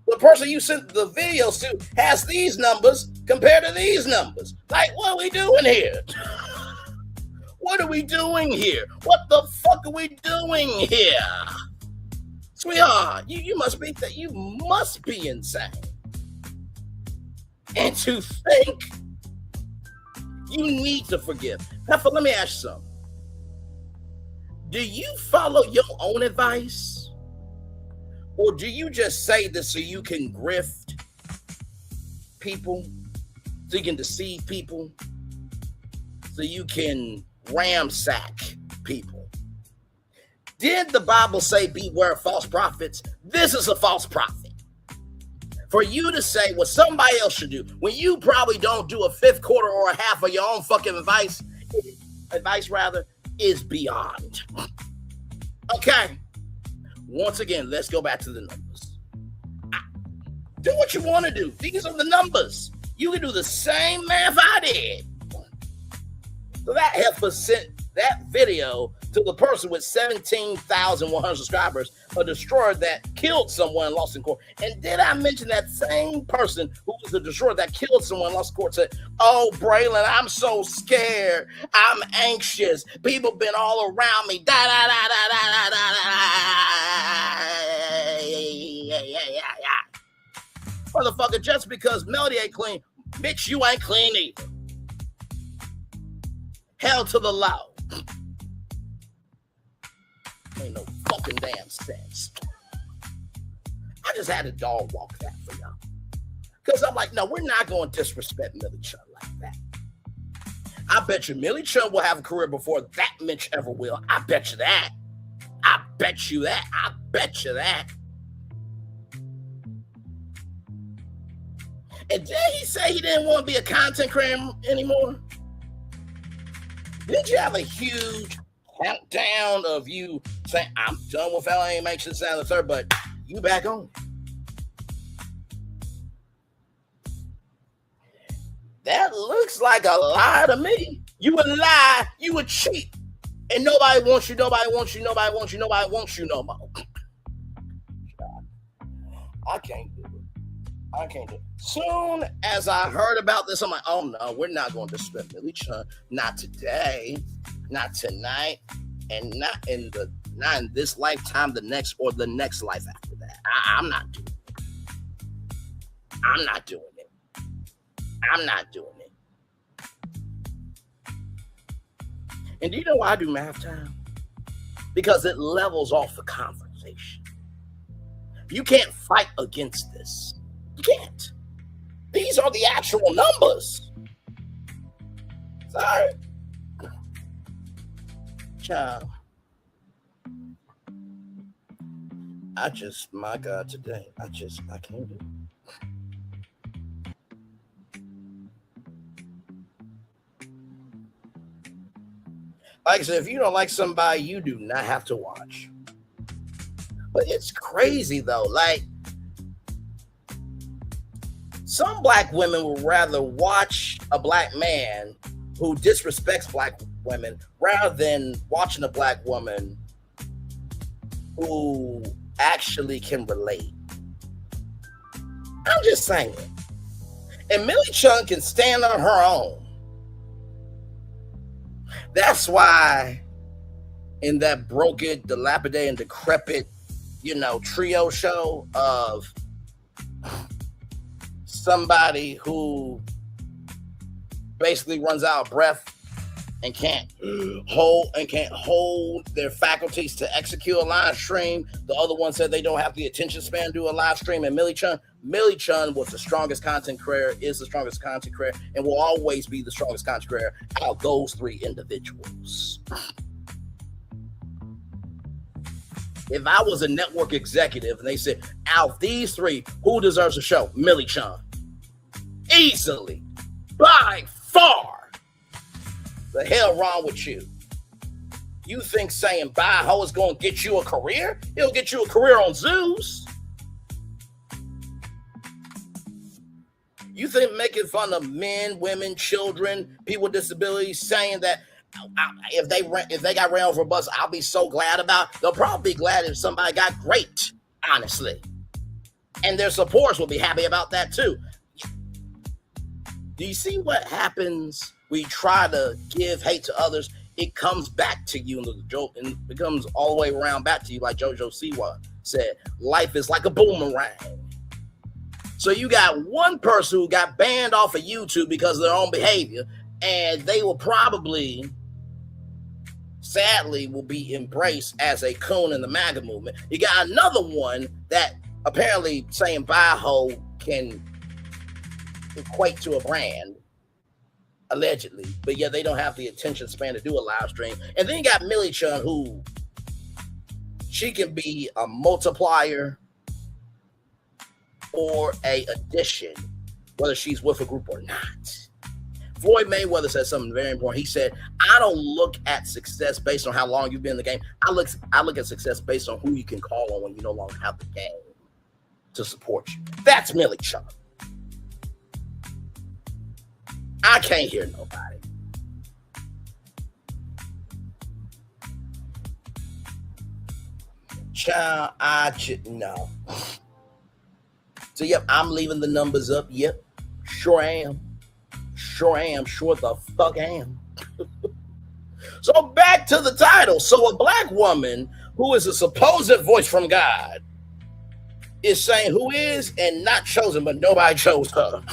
the person you sent the videos to has these numbers compared to these numbers. Like, what are we doing here? What are we doing here? What the fuck are we doing here? Sweetheart, you must be insane. And to think you need to forgive. Heifer, let me ask you something. Do you follow your own advice? Or do you just say this so you can grift people? So you can deceive people? So you can ransack people? Did the Bible say beware of false prophets? This is a false prophet. For you to say what somebody else should do when you probably don't do a fifth quarter or a half of your own fucking advice is beyond. Okay. Once again, let's go back to the numbers. Do what you want to do. These are the numbers. You can do the same math I did. So that heifer sent that video to the person with 17,100 subscribers, a destroyer that killed someone and lost in court. And did I mention that same person who was the destroyer that killed someone and lost in court said, "Oh, Braylon, I'm so scared. I'm anxious. People been all around me. Da da da da da da da da." Motherfucker, just because Melody ain't clean, bitch, you ain't clean either. Hell to the law. Ain't no fucking damn sense. I just had a dog walk that for y'all. Because I'm like, no, we're not going to disrespect Millie Chun like that. I bet you Millie Chun will have a career before that Mitch ever will. I bet you that. I bet you that. I bet you that. And did he say he didn't want to be a content creator anymore? Did you have a huge countdown of you saying, "I'm done with LA Makes It Sound the Third," but you back on? That looks like a lie to me. You would lie, you would cheat, and nobody wants you, nobody wants you, nobody wants you, nobody wants you no more. I can't do it. I can't do it. Soon as I heard about this, I'm like, oh no, we're not going to disrespect Millie Chun. Not today, not tonight, and not in this lifetime, the next, or the next life after that. I'm not doing it. I'm not doing it. I'm not doing it. And do you know why I do math time? Because it levels off the conversation. You can't fight against this. You can't. These are the actual numbers. Sorry. Child. My God, today, I can't do it. Like I said, if you don't like somebody, you do not have to watch. But it's crazy though. Like, some black women would rather watch a black man who disrespects black women rather than watching a black woman who actually can relate. I'm just saying. And Millie Chun can stand on her own. That's why in that broken, dilapidated, and decrepit, trio show of somebody who basically runs out of breath and can't hold their faculties to execute a live stream. The other one said they don't have the attention span to do a live stream. And Millie Chun was the strongest content creator, is the strongest content creator, and will always be the strongest content creator out of those three individuals. If I was a network executive and they said, out of these three, who deserves a show? Millie Chun. Easily. By far. The hell wrong with you? You think saying bye ho is going to get you a career? It'll get you a career on Zeus. You think making fun of men, women, children, people with disabilities, saying that if they got ran over a bus, I'll be so glad about it. They'll probably be glad if somebody got great, honestly. And their supporters will be happy about that too. Do you see what happens? We try to give hate to others. It comes back to you, and it comes all the way around back to you, like JoJo Siwa said. Life is like a boomerang. So you got one person who got banned off of YouTube because of their own behavior, and they will probably, sadly, will be embraced as a coon in the MAGA movement. You got another one that apparently saying bye ho can equate to a brand, allegedly, but yeah, they don't have the attention span to do a live stream. And then you got Millie Chun, who she can be a multiplier or a addition, whether she's with a group or not. Floyd Mayweather said something very important. He said, I don't look at success based on how long you've been in the game. I look at success based on who you can call on when you no longer have the game to support you. That's Millie Chun. I can't hear nobody. Child, no. So, yep, I'm leaving the numbers up. Yep, sure am. Sure am. Sure the fuck am. So, back to the title. So, a black woman who is a supposed voice from God is saying who is and not chosen, but nobody chose her.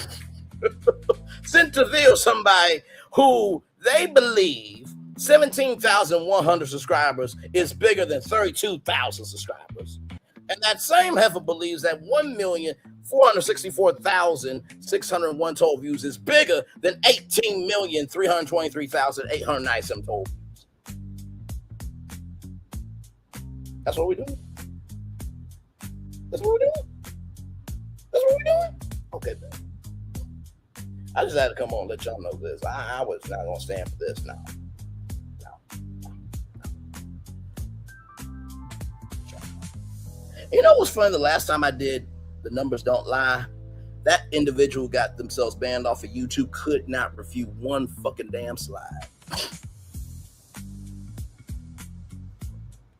Sent to reveal somebody who they believe 17,100 subscribers is bigger than 32,000 subscribers. And that same heifer believes that 1,464,601 total views is bigger than 18,323,897 total views. That's what we're doing. That's what we're doing. That's what we're doing. Okay, then. I just had to come on and let y'all know this. I was not going to stand for this now. You know what's funny? The last time I did The Numbers Don't Lie, that individual got themselves banned off of YouTube, could not refute one fucking damn slide.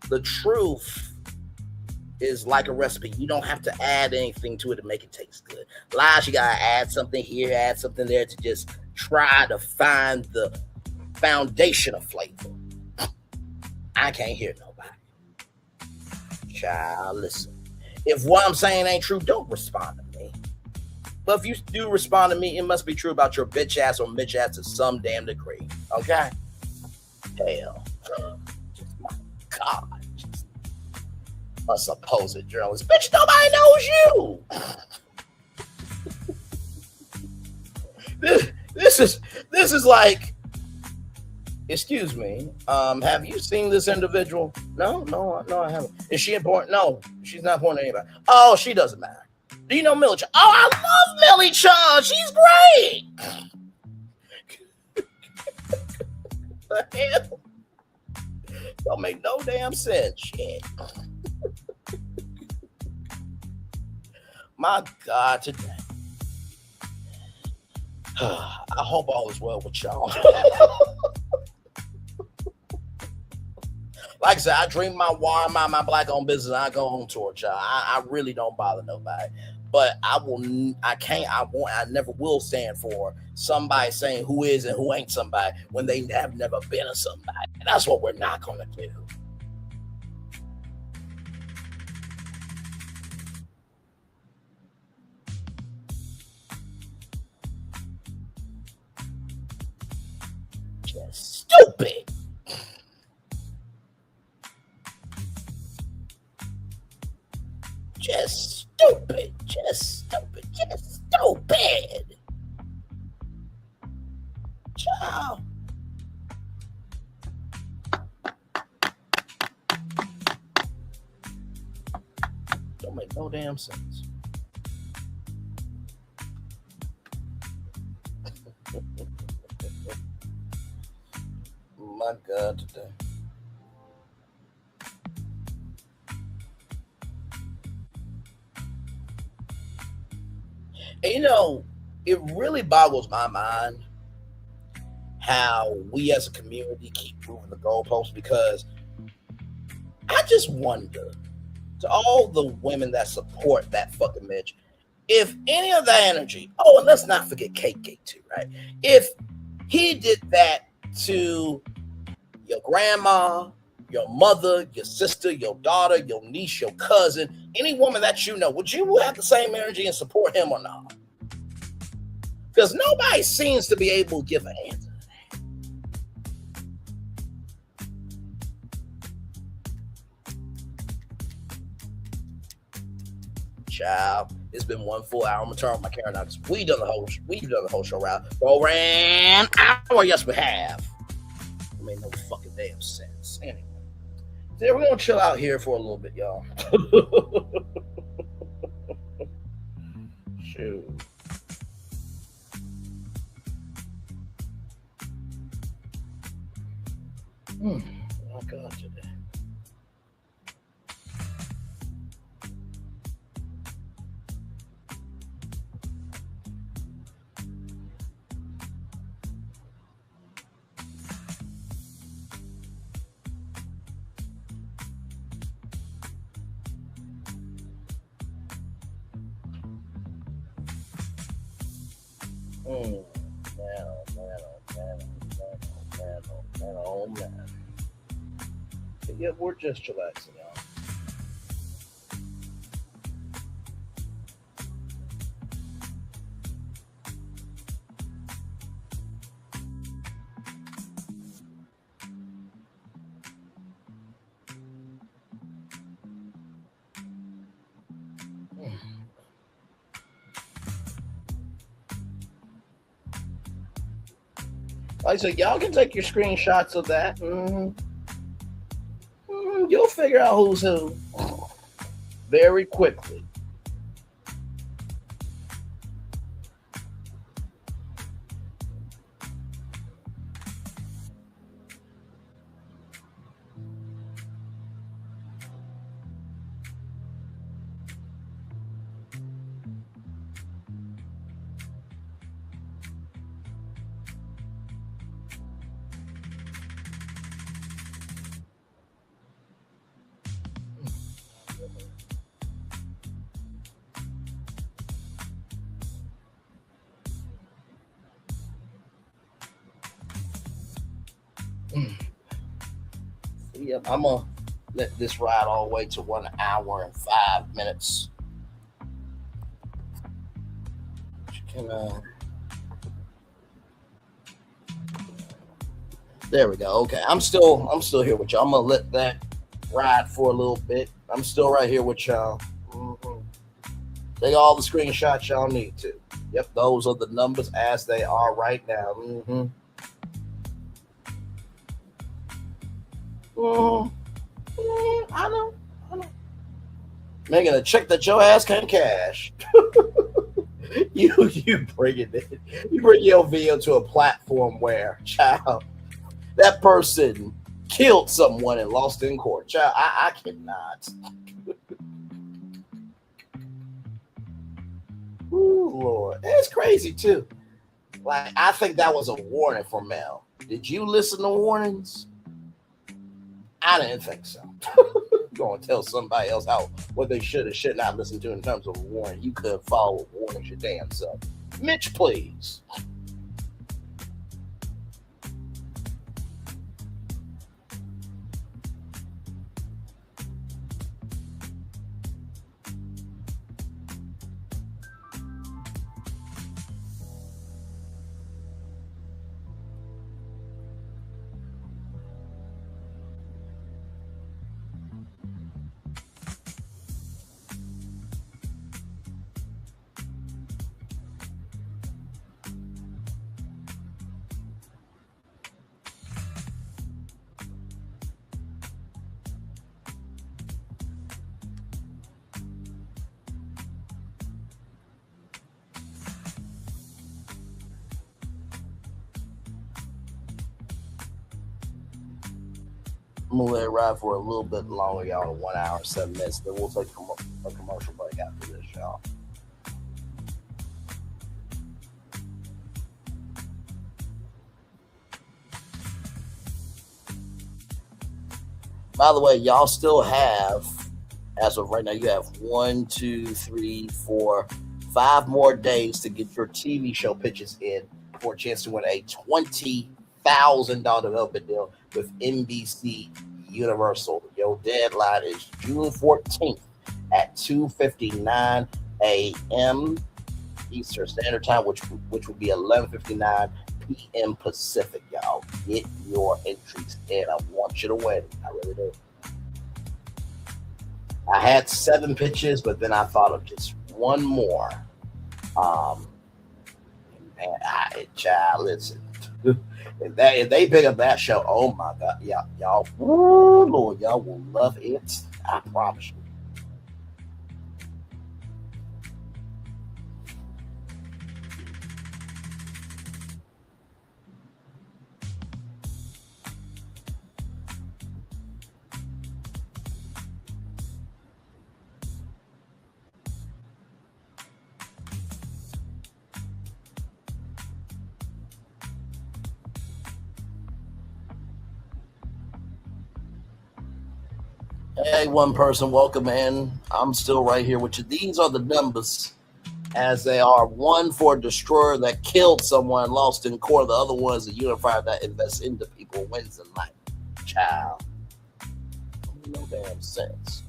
The truth is like a recipe. You don't have to add anything to it to make it taste good. Lies, you gotta add something here, add something there to just try to find the foundation of flavor. I can't hear nobody. Child, listen. If what I'm saying ain't true, don't respond to me. But if you do respond to me, it must be true about your bitch ass or bitch ass to some damn degree. Okay? Hell. My God. A supposed journalist. Bitch, nobody knows you. This is like, excuse me, have you seen this individual? No, I haven't. Is she important? No, she's not important to anybody. Oh, she doesn't matter. Do you know Millie Chung? Oh, I love Millie Chung. She's great. The hell? Don't make no damn sense. Shit. My God, today. I hope all is well with y'all. Like I said, I dream my black-owned business. I go on tour, y'all. I really don't bother nobody. But I never will stand for somebody saying who is and who ain't somebody when they have never been a somebody. And that's what we're not going to do. Just stupid. Just stupid. Ciao. Don't make no damn sense. My God, today. And, you know, it really boggles my mind how we as a community keep moving the goalposts, because I just wonder, to all the women that support that fucking Mitch, if any of that energy, oh, and let's not forget Cake Gate too, right? If he did that to your grandma, your mother, your sister, your daughter, your niece, your cousin, any woman that you know, would you have the same energy and support him or not? Because nobody seems to be able to give an answer to that. Child, it's been 1 full hour. I'm gonna turn off my camera now because we've done the whole show round. Program hour, yes we have. It made no fucking damn sense. Anyway, so we're gonna chill out here for a little bit, y'all. Shoot. Oh God, today. Man, oh man, oh man, oh man, oh man, oh man, oh man. Yeah, we're just chillaxing, y'all. Like I said, y'all can take your screenshots of that. You'll figure out who's who very quickly. Yep, I'm gonna let this ride all the way to 1 hour and 5 minutes. There we go. Okay, I'm still here with y'all. I'm gonna let that ride for a little bit. I'm still right here with y'all. Take all the screenshots y'all need to. Yep, those are the numbers as they are right now. I know. Making a check that your ass can't cash. you bring it in. You bring your video to a platform where, child, that person killed someone and lost in court. Child, I cannot. Ooh, Lord. It's crazy too. Like, I think that was a warning for Mel. Did you listen to warnings? I didn't think so. Going to tell somebody else what they should and should not listen to in terms of a warning. You could follow warnings your damn self. Mitch, please. I'm gonna let it ride for a little bit longer, y'all. 1 hour and 7 minutes. Then we'll take a commercial break after this, y'all. By the way, y'all still have, as of right now, you have 1, 2, 3, 4, 5 more days to get your TV show pitches in for a chance to win a $20,000 development deal with NBC Universal. Your deadline is June 14th at 2:59 a.m. Eastern Standard Time, which would be 11:59 p.m. Pacific. Y'all get your entries in. I want you to win. I really do. I had 7 pitches, but then I thought of just one more. Child, listen. If they pick up that show, oh my God, y'all, oh Lord, y'all will love it. I promise you. Hey, one person, welcome in. I'm still right here with you. These are the numbers as they are one for a destroyer that killed someone, lost in court. The other one is a unifier that invests into people, wins in life. Child. No damn sense.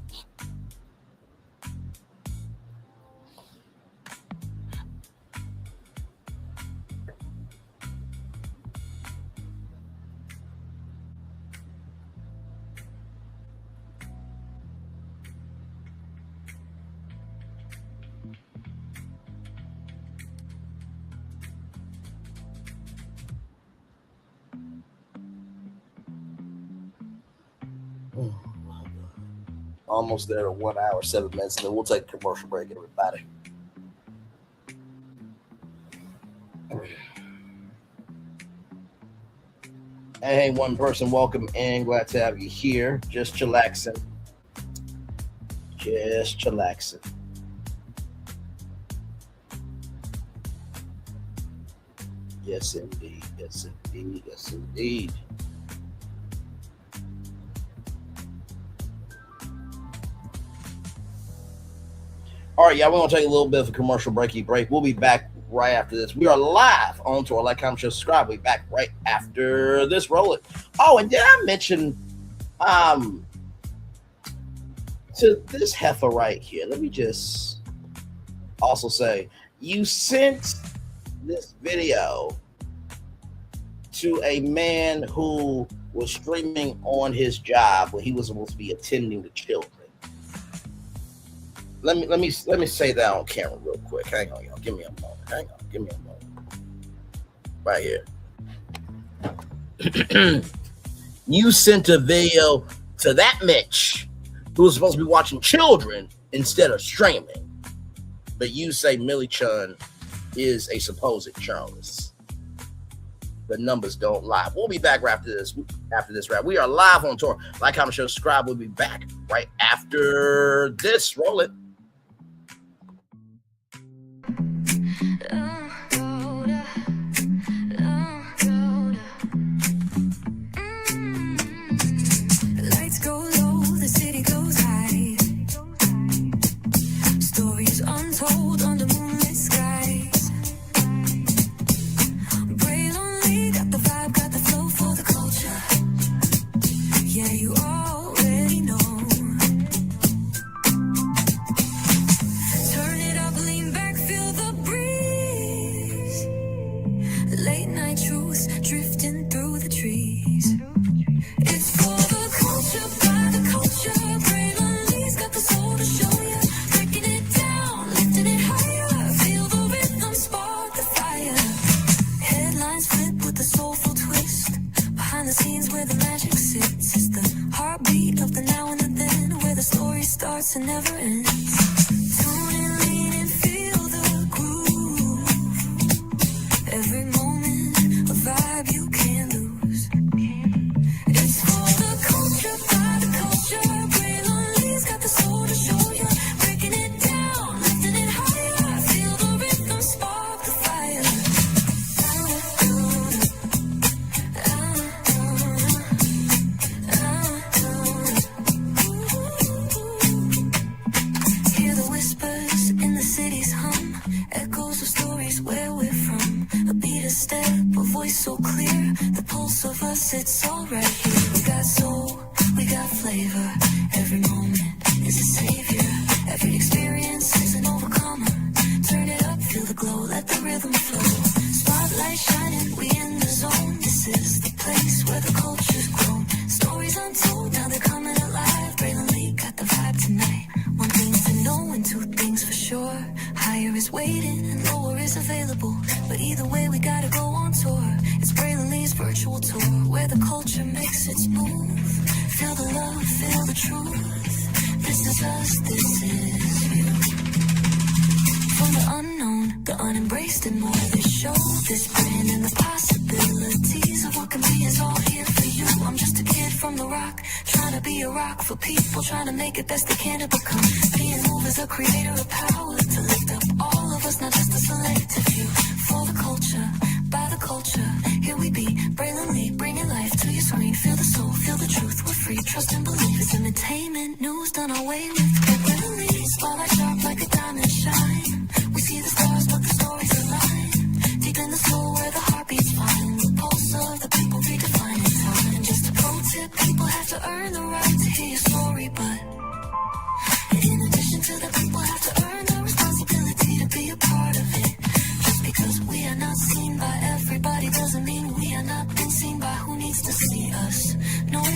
Almost there to 1 hour, 7 minutes, and then we'll take a commercial break, everybody. Hey, one person, welcome in. Glad to have you here. Just chillaxing. Just chillaxing. Yes, indeed. Yes, indeed. Yes, indeed. All right, y'all, we're going to take a little bit of a commercial break. We'll be back right after this. We are live on tour. Like, comment, share, subscribe. We'll be back right after this. Roll it. Oh, and did I mention to this heifer right here? Let me just also say, you sent this video to a man who was streaming on his job when he was supposed to be attending to children. Let me say that on camera real quick. Hang on, y'all. Give me a moment. Hang on. Give me a moment. Right here. You sent a video to that Mitch who was supposed to be watching children instead of streaming. But you say Millie Chun is a supposed journalist. The numbers don't lie. We'll be back right after this. Rap. We are live on tour. Like, comment, share, subscribe. We'll be back right after this. Roll it. Lights go low, the city goes high. Stories untold under moonlit skies. Braille only got the vibe, got the flow for the culture. Yeah, you already know. Turn it up, lean back, feel the breeze. Late night truths drifting through the trees. It's for the culture, by the culture. Braylonly's got the soul to show ya. Breaking it down, lifting it higher. Feel the rhythm, spark the fire. Headlines flip with a soulful twist. Behind the scenes where the magic sits. It's the heartbeat of the now and the then, where the story starts and never ends. Tune in, lean and feel the groove. Every moment, a vibe you can't lose. It's for the culture, by the culture. Braylonly's got the soul to show ya. Breaking it down, lifting it higher. Feel the rhythm, spark the fire. Hear the whispers in the city's hum. Echoes of stories where we're from. A beat, a step, a voice so clear. The pulse of us, it's all right here. We got soul, we got flavor. Every moment is a savior. Every experience is an overcomer. Turn it up, feel the glow, let the rhythm flow. Spotlight shining, we in the zone. This is the place where the culture's grown. Stories untold, now they're coming alive. Braylonly got the vibe tonight. One thing to know and two things for sure. Higher is waiting and lower is available. But either way, we gotta go on tour. It's Braylonly's virtual tour, where the culture makes its move. Feel the love, feel the truth. This is us, this is you. From the unknown, the unembraced and more. This show, this brand, and the possibilities of what can be is all here for you. I'm just a kid from the rock, trying to be a rock for people, trying to make it best they can to become. Being moved as a creator of power to lift up all of us, not just a selective few. For the culture, by the culture, here we be. Braylonly, bringing life to your screen. Feel the soul, feel the truth. We're free, trust and believe. It's entertainment, news done away with. Braylonly, spotlight sharp like a diamond shine. We see the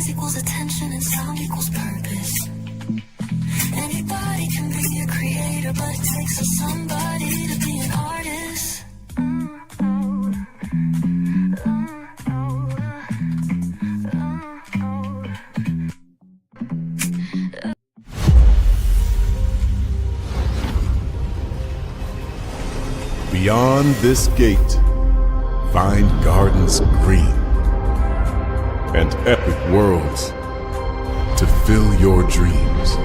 Noise equals attention and sound equals purpose. Anybody can be a creator, but it takes a somebody to be an artist. Beyond this gate, find gardens green and epic worlds to fill your dreams.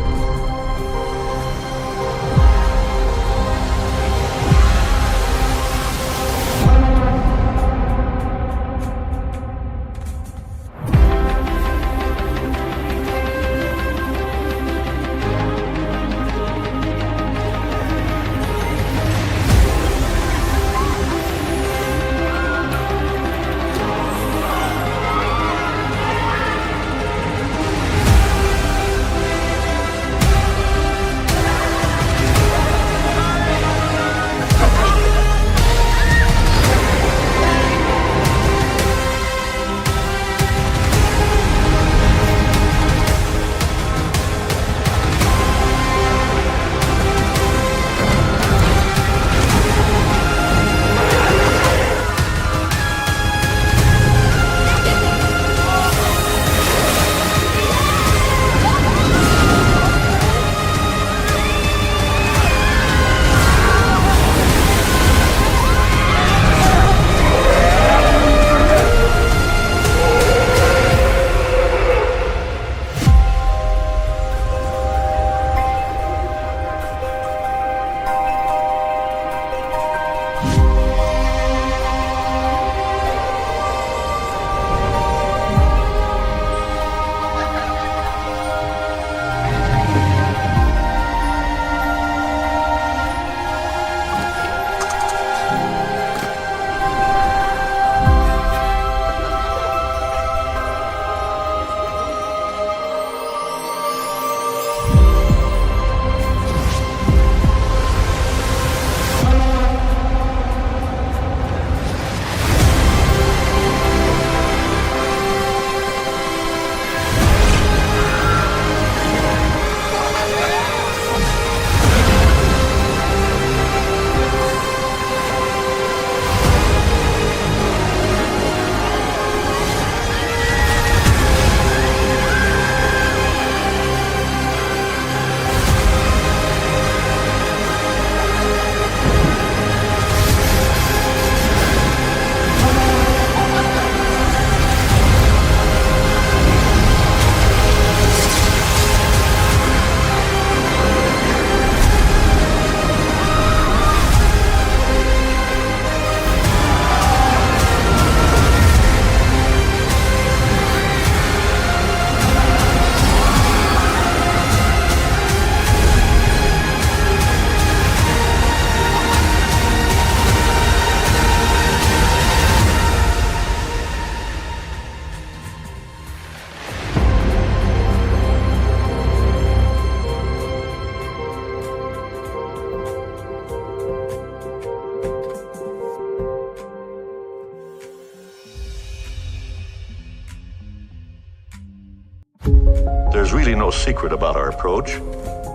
There's really no secret about our approach.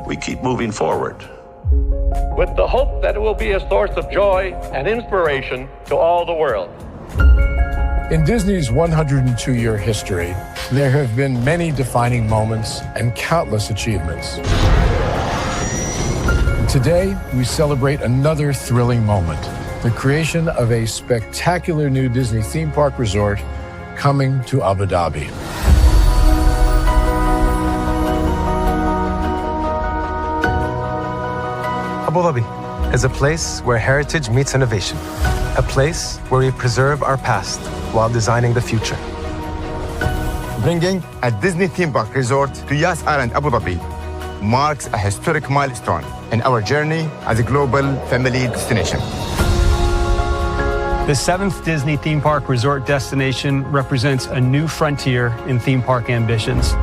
We keep moving forward, with the hope that it will be a source of joy and inspiration to all the world. In Disney's 102-year history, there have been many defining moments and countless achievements. Today, we celebrate another thrilling moment, the creation of a spectacular new Disney theme park resort coming to Abu Dhabi. Abu Dhabi is a place where heritage meets innovation, a place where we preserve our past while designing the future. Bringing a Disney theme park resort to Yas Island, Abu Dhabi marks a historic milestone in our journey as a global family destination. The 7th Disney theme park resort destination represents a new frontier in theme park ambitions.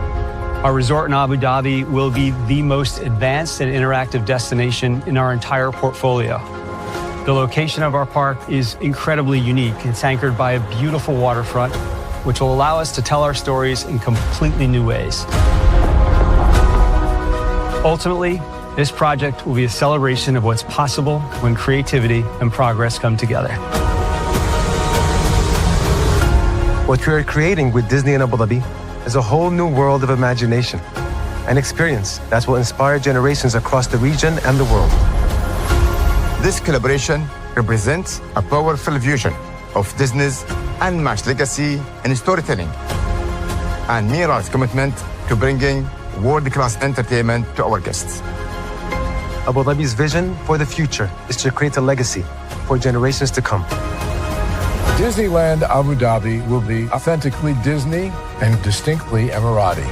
Our resort in Abu Dhabi will be the most advanced and interactive destination in our entire portfolio. The location of our park is incredibly unique. It's anchored by a beautiful waterfront, which will allow us to tell our stories in completely new ways. Ultimately, this project will be a celebration of what's possible when creativity and progress come together. What we are creating with Disney in Abu Dhabi is a whole new world of imagination, an experience that will inspire generations across the region and the world. This collaboration represents a powerful fusion of Disney's unmatched legacy in storytelling and Mirar's commitment to bringing world-class entertainment to our guests. Abu Dhabi's vision for the future is to create a legacy for generations to come. Disneyland Abu Dhabi will be authentically Disney and distinctly Emirati.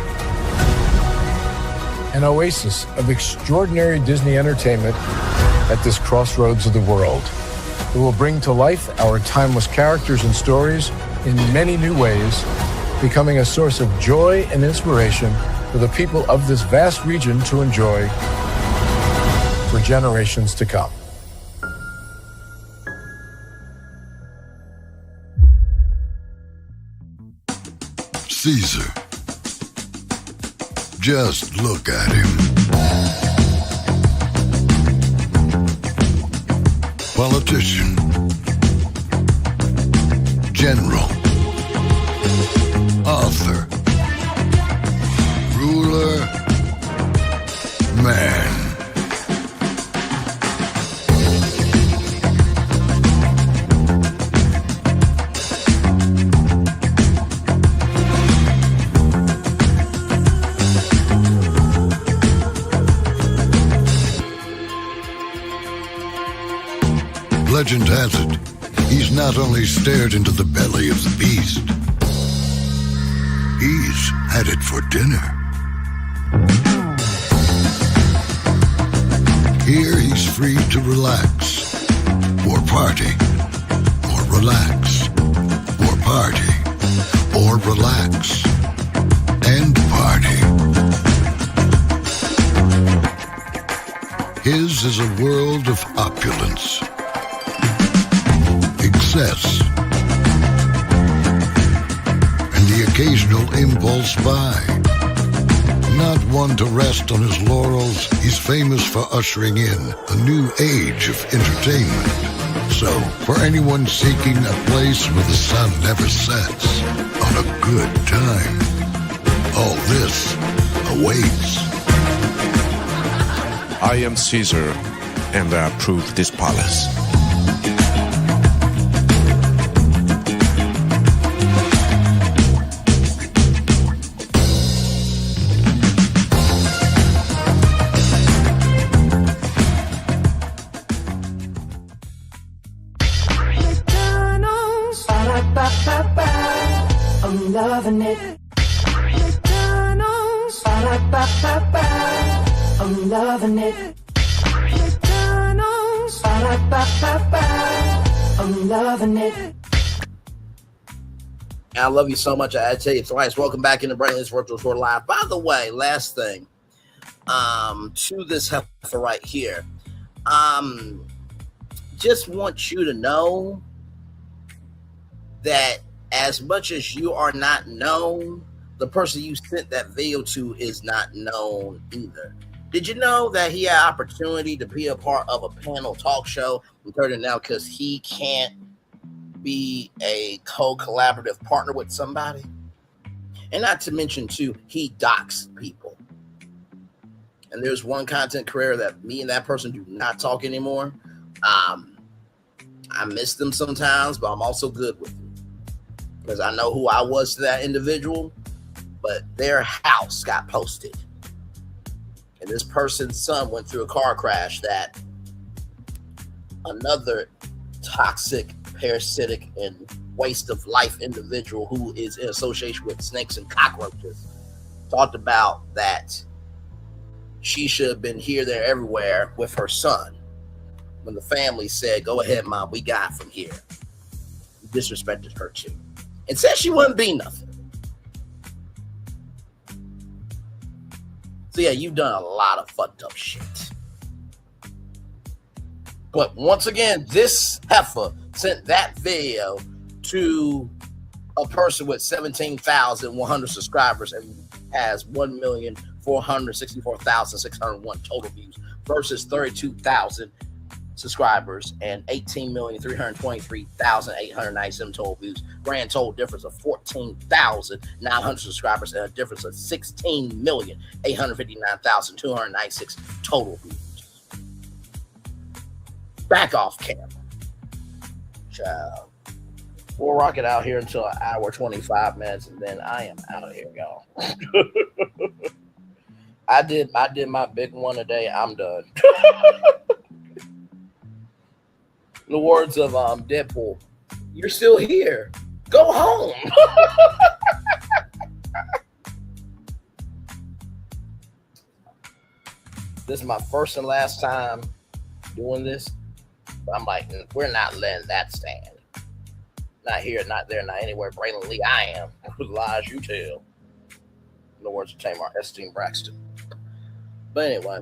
An oasis of extraordinary Disney entertainment at this crossroads of the world. It will bring to life our timeless characters and stories in many new ways, becoming a source of joy and inspiration for the people of this vast region to enjoy for generations to come. Caesar. Just look at him. Politician. General. Author. Ruler. Man. Legend has it, he's not only stared into the belly of the beast, he's had it for dinner. Here he's free to relax, or party, or relax, or party, or relax, and party. His is a world of opulence, excess, and the occasional impulse buy. Not one to rest on his laurels, he's famous for ushering in a new age of entertainment. So, for anyone seeking a place where the sun never sets on a good time, all this awaits. I am Caesar, and I approve this palace. I'm loving it. McDonald's. I'm loving it. McDonald's. I'm loving it. I love you so much. I tell you twice. Welcome back into Brainless Virtual Tour Live. By the way, last thing, to this heifer right here, just want you to know that as much as you are not known, the person you sent that video to is not known either. Did you know that he had opportunity to be a part of a panel talk show and turned it down because he can't be a co-collaborative partner with somebody? And not to mention, too, he doxed people. And there's one content creator that me and that person do not talk anymore. I miss them sometimes, but I'm also good with them because I know who I was to that individual, but their house got posted. And this person's son went through a car crash that another toxic, parasitic, and waste of life individual who is in association with snakes and cockroaches talked about that she should have been here, there, everywhere with her son. When the family said, go ahead, Mom, we got from here. Disrespected her too. And said she wouldn't be nothing. So yeah, you've done a lot of fucked up shit. But once again, this heifer sent that video to a person with 17,100 subscribers and has 1,464,601 total views versus 32,000 subscribers and 18,323,897 total views. Grand total difference of 14,900 subscribers and a difference of 16,859,296 total views. Back off camera. Child. We'll rock it out here until an hour 25 minutes, and then I am out of here, y'all. I did my big one today. I'm done. In the words of Deadpool, you're still here. Go home. This is my first and last time doing this. But I'm like, we're not letting that stand. Not here, not there, not anywhere. Braylon Lee, I am. Lies you tell. In the words of Tamar Esteem Braxton. But anyway.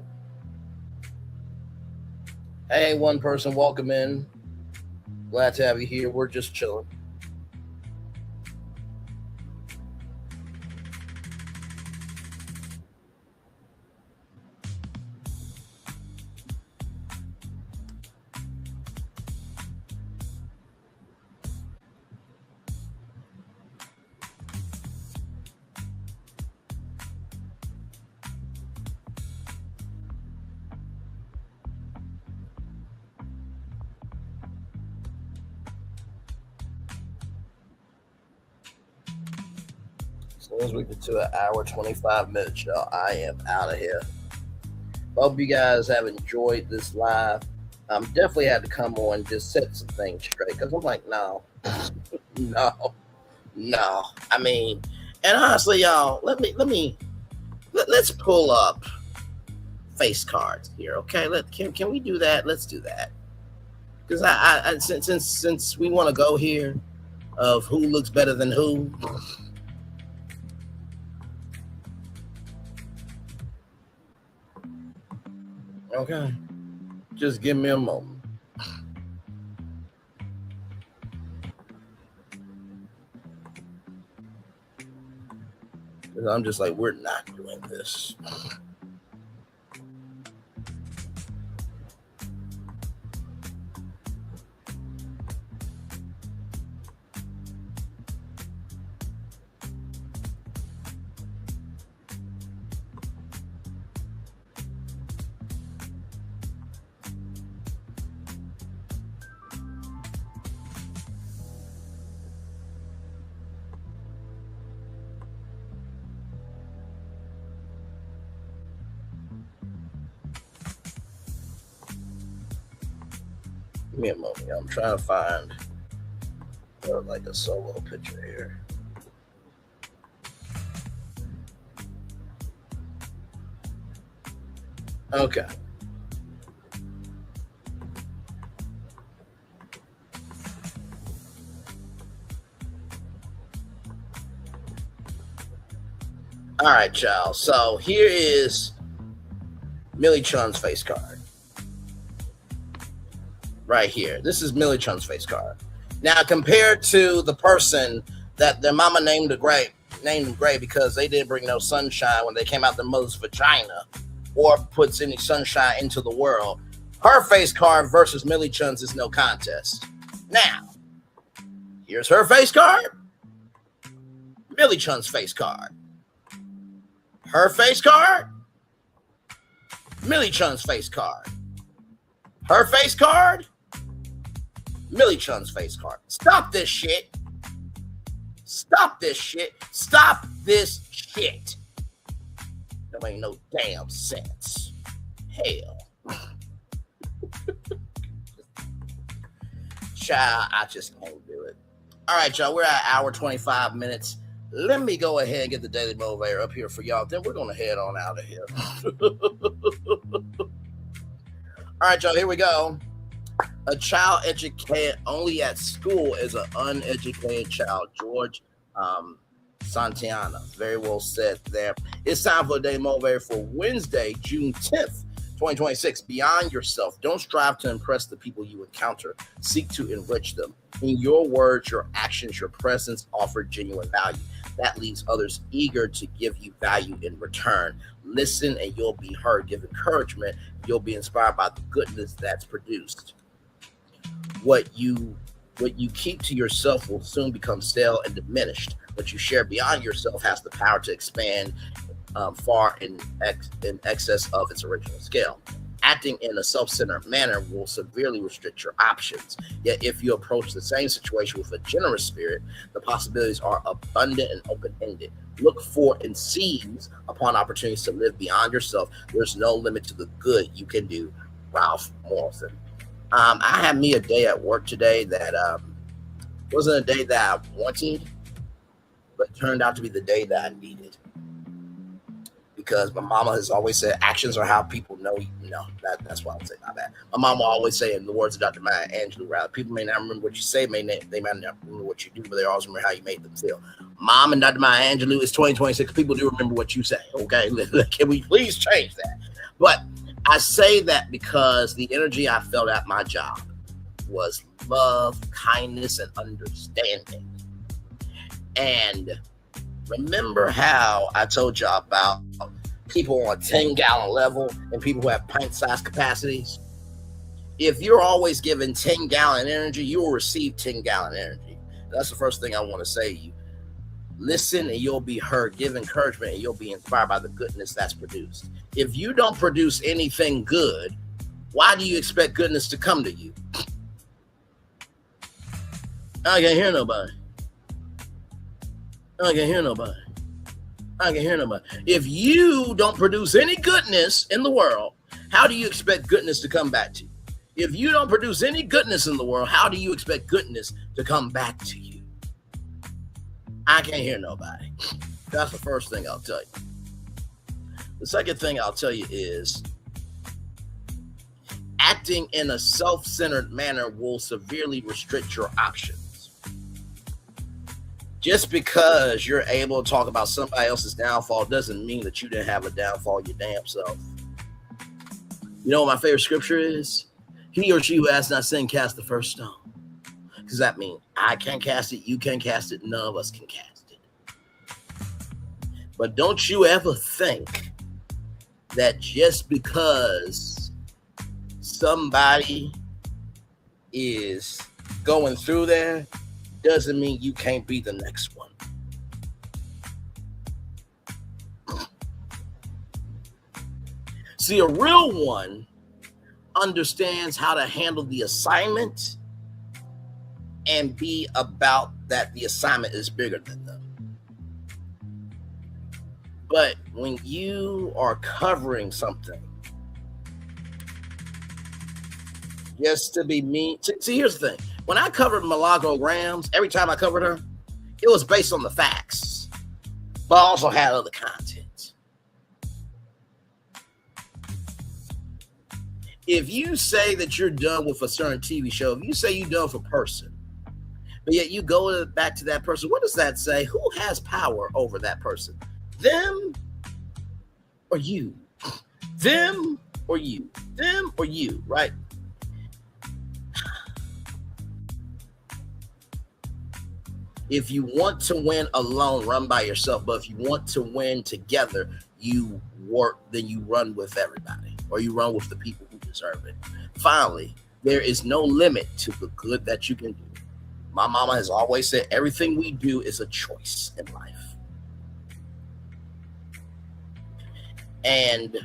Hey, one person, welcome in. Glad to have you here. We're just chilling. As soon as we get to an hour 25 minutes, y'all, I am out of here. Hope you guys have enjoyed this live. Definitely had to come on and just set some things straight because I'm like, no. I mean, and honestly, y'all, let's pull up face cards here, okay? Can we do that? Let's do that because I since we want to go here of who looks better than who. Okay, just give me a moment. Because I'm just like, we're not doing this. Give me a moment. I'm trying to find like a solo picture here. Okay. All right, y'all. So here is Millie Chun's face card. Right here. This is Millie Chun's face card. Now, compared to the person that their mama named him Gray because they didn't bring no sunshine when they came out their mother's vagina or puts any sunshine into the world, her face card versus Millie Chun's is no contest. Now, here's her face card. Millie Chun's face card. Her face card. Millie Chun's face card. Her face card. Millie Chun's face card. Stop this shit. Stop this shit. Stop this shit. That ain't no damn sense. Hell. Child, I just can't do it. All right, y'all. We're at hour 25 minutes. Let me go ahead and get the Daily Motivator up here for y'all. Then we're going to head on out of here. All right, y'all. Here we go. A child educated only at school is an uneducated child. George Santayana. Very well said there. It's time for the Daily Motivator for Wednesday, June 10th, 2026, beyond yourself. Don't strive to impress the people you encounter. Seek to enrich them. In your words, your actions, your presence offer genuine value. That leaves others eager to give you value in return. Listen and you'll be heard. Give encouragement. You'll be inspired by the goodness that's produced. What you keep to yourself will soon become stale and diminished. What you share beyond yourself has the power to expand far in excess of its original scale. Acting in a self-centered manner will severely restrict your options. Yet if you approach the same situation with a generous spirit, the possibilities are abundant and open-ended. Look for and seize upon opportunities to live beyond yourself. There's no limit to the good you can do. Ralph Morrison. I had me a day at work today that wasn't a day that I wanted, but turned out to be the day that I needed. Because my mama has always said actions are how people know you. No, that's why I would say my bad. My mama always say, in the words of Dr. Maya Angelou, rather, people may not remember what you say, they might not remember what you do, but they always remember how you made them feel. Mom and Dr. Maya Angelou, it's 2026. People do remember what you say. Okay, can we please change that? But I say that because the energy I felt at my job was love, kindness, and understanding. And remember how I told y'all about people on a 10-gallon level and people who have pint-sized capacities? If you're always giving 10-gallon energy, you will receive 10-gallon energy. That's the first thing I want to say to you. Listen and you'll be heard. Give encouragement and you'll be inspired by the goodness that's produced. If you don't produce anything good, why do you expect goodness to come to you? I can't hear nobody. I can hear nobody. If you don't produce any goodness in the world, how do you expect goodness to come back to you? If you don't produce any goodness in the world, how do you expect goodness to come back to you? I can't hear nobody. That's the first thing I'll tell you. The second thing I'll tell you is acting in a self-centered manner will severely restrict your options. Just because you're able to talk about somebody else's downfall doesn't mean that you didn't have a downfall your damn self. You know what my favorite scripture is? He or she who has not sinned cast the first stone. Because that means I can't cast it, you can't cast it, none of us can cast it. But don't you ever think that just because somebody is going through there doesn't mean you can't be the next one. See, a real one understands how to handle the assignment and be about that the assignment is bigger than them. But when you are covering something just to be mean, see, here's the thing. When I covered Milagro Grams, every time I covered her, it was based on the facts, but I also had other content. If you say that you're done with a certain TV show, if you say you're done with a person, but yet you go back to that person, what does that say? Who has power over that person? Them or you? Them or you? Them or you, right? If you want to win alone, run by yourself. But if you want to win together, you work, then you run with everybody, or you run with the people who deserve it. Finally, there is no limit to the good that you can do. My mama has always said everything we do is a choice in life. And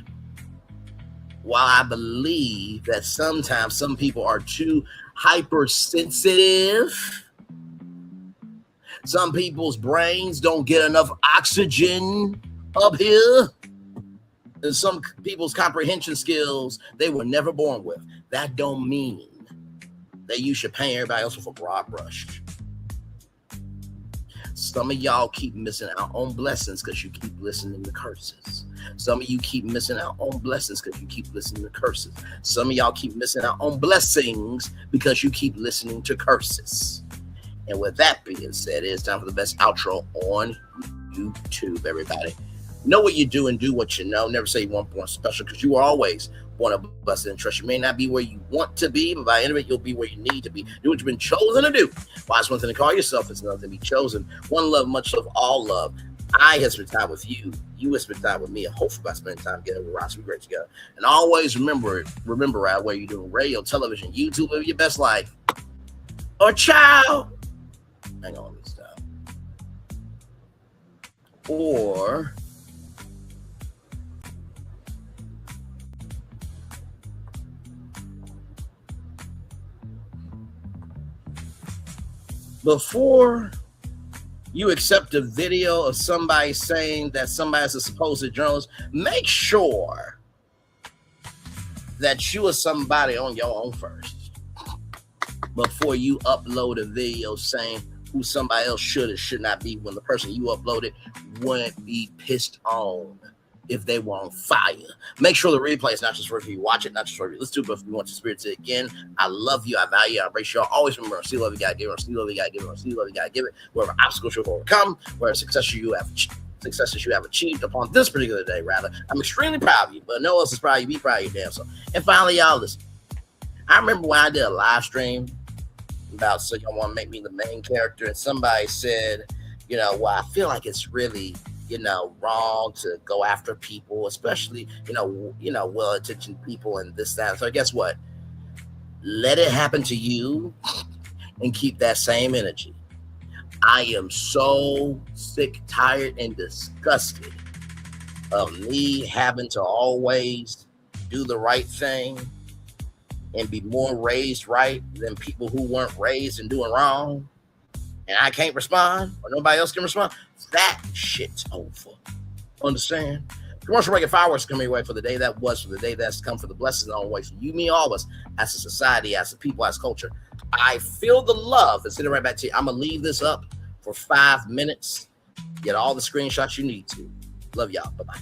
while I believe that sometimes some people are too hypersensitive, some people's brains don't get enough oxygen up here, and some people's comprehension skills they were never born with. That don't mean that you should paint everybody else with a broad brush. Some of y'all keep missing out on blessings because you keep listening to curses. Some of you keep missing out on blessings because you keep listening to curses. Some of y'all keep missing out on blessings because you keep listening to curses. And with that being said, it's time for the best outro on YouTube, everybody. Know what you do and do what you know. Never say you weren't born special, because you are always born a blessed and trust. You may not be where you want to be, but by the end of it, you'll be where you need to be. Do what you've been chosen to do. Why it's one thing to call yourself, it's another thing to be chosen. One love, much love, all love. I have spent time with you. You have spent time with me. And hopefully by spending time together with Ross, we're great together. And always remember right where you're doing radio, television, YouTube, live your best life. Or ciao. Hang on, let me stop. Or before you accept a video of somebody saying that somebody's a supposed journalist, make sure that you are somebody on your own first before you upload a video saying who somebody else should or should not be, when the person you uploaded wouldn't be pissed on if they were on fire. Make sure the replay is not just for if you watch it, not just for if you listen to it, but if you want your spirit to again. I love you, I value you, I embrace you. Always remember, see love you gotta give it, see love you gotta give it, see love you gotta give it. Wherever obstacles you've overcome, wherever successes you have achieved upon this particular day, rather, I'm extremely proud of you, but no one else is proud of you. Be proud of your damn self. And finally, y'all, listen. I remember when I did a live stream about So Y'all Want to Make Me the Main Character, and somebody said, well, I feel like it's really, wrong to go after people, especially, well-intentioned people and this, that. So guess what? Let it happen to you and keep that same energy. I am so sick, tired, and disgusted of me having to always do the right thing and be more raised right than people who weren't raised and doing wrong. And I can't respond, or nobody else can respond. That shit's over. Understand? Commercial break and fireworks coming your way for the day that was, for the day that's come, for the blessings on the way for you, me, all of us, as a society, as a people, as culture. I feel the love. And send it right back to you. I'm going to leave this up for 5 minutes. Get all the screenshots you need to. Love y'all. Bye-bye.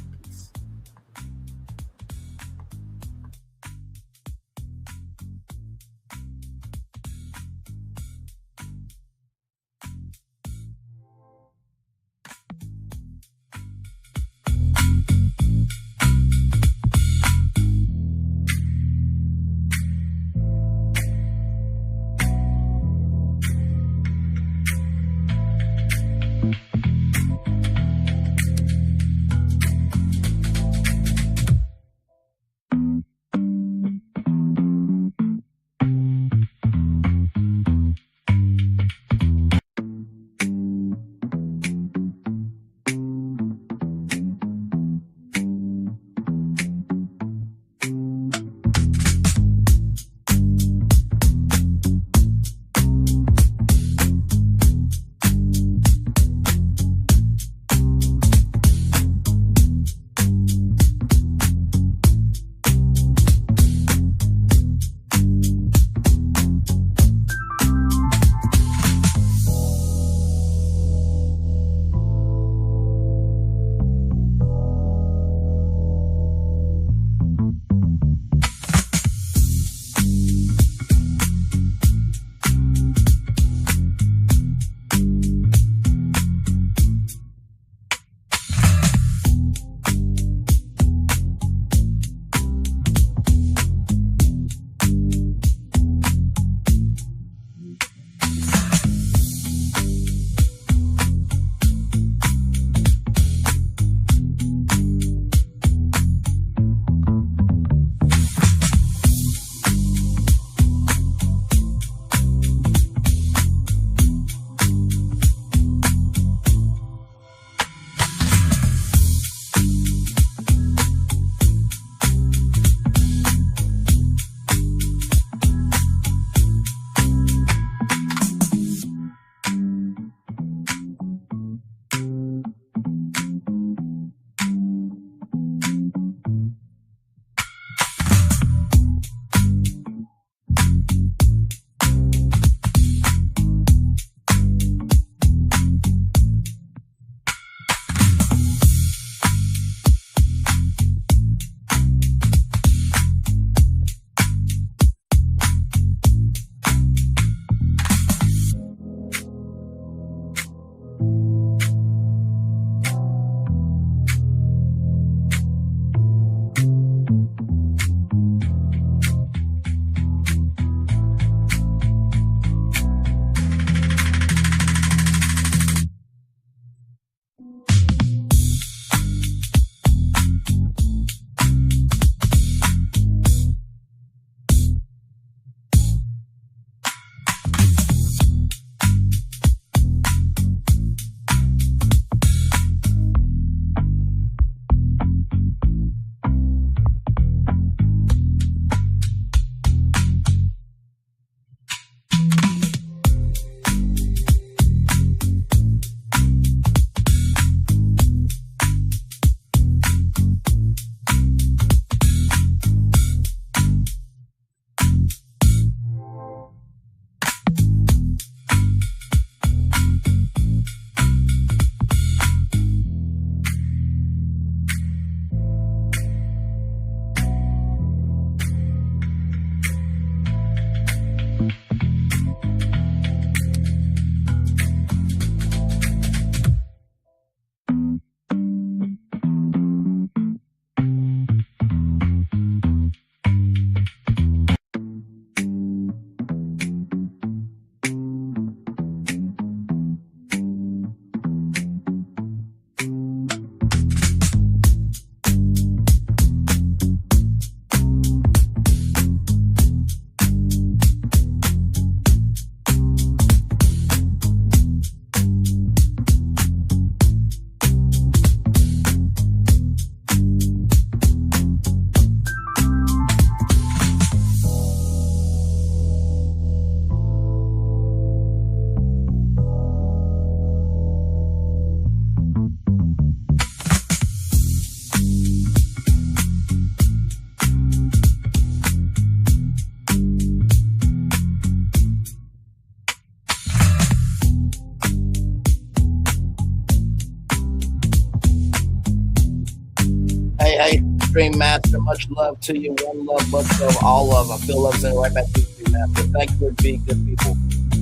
Stream Master, much love to you. One love, much love, all love. I feel love sending right back to you, Stream Master. Thank you for being good people.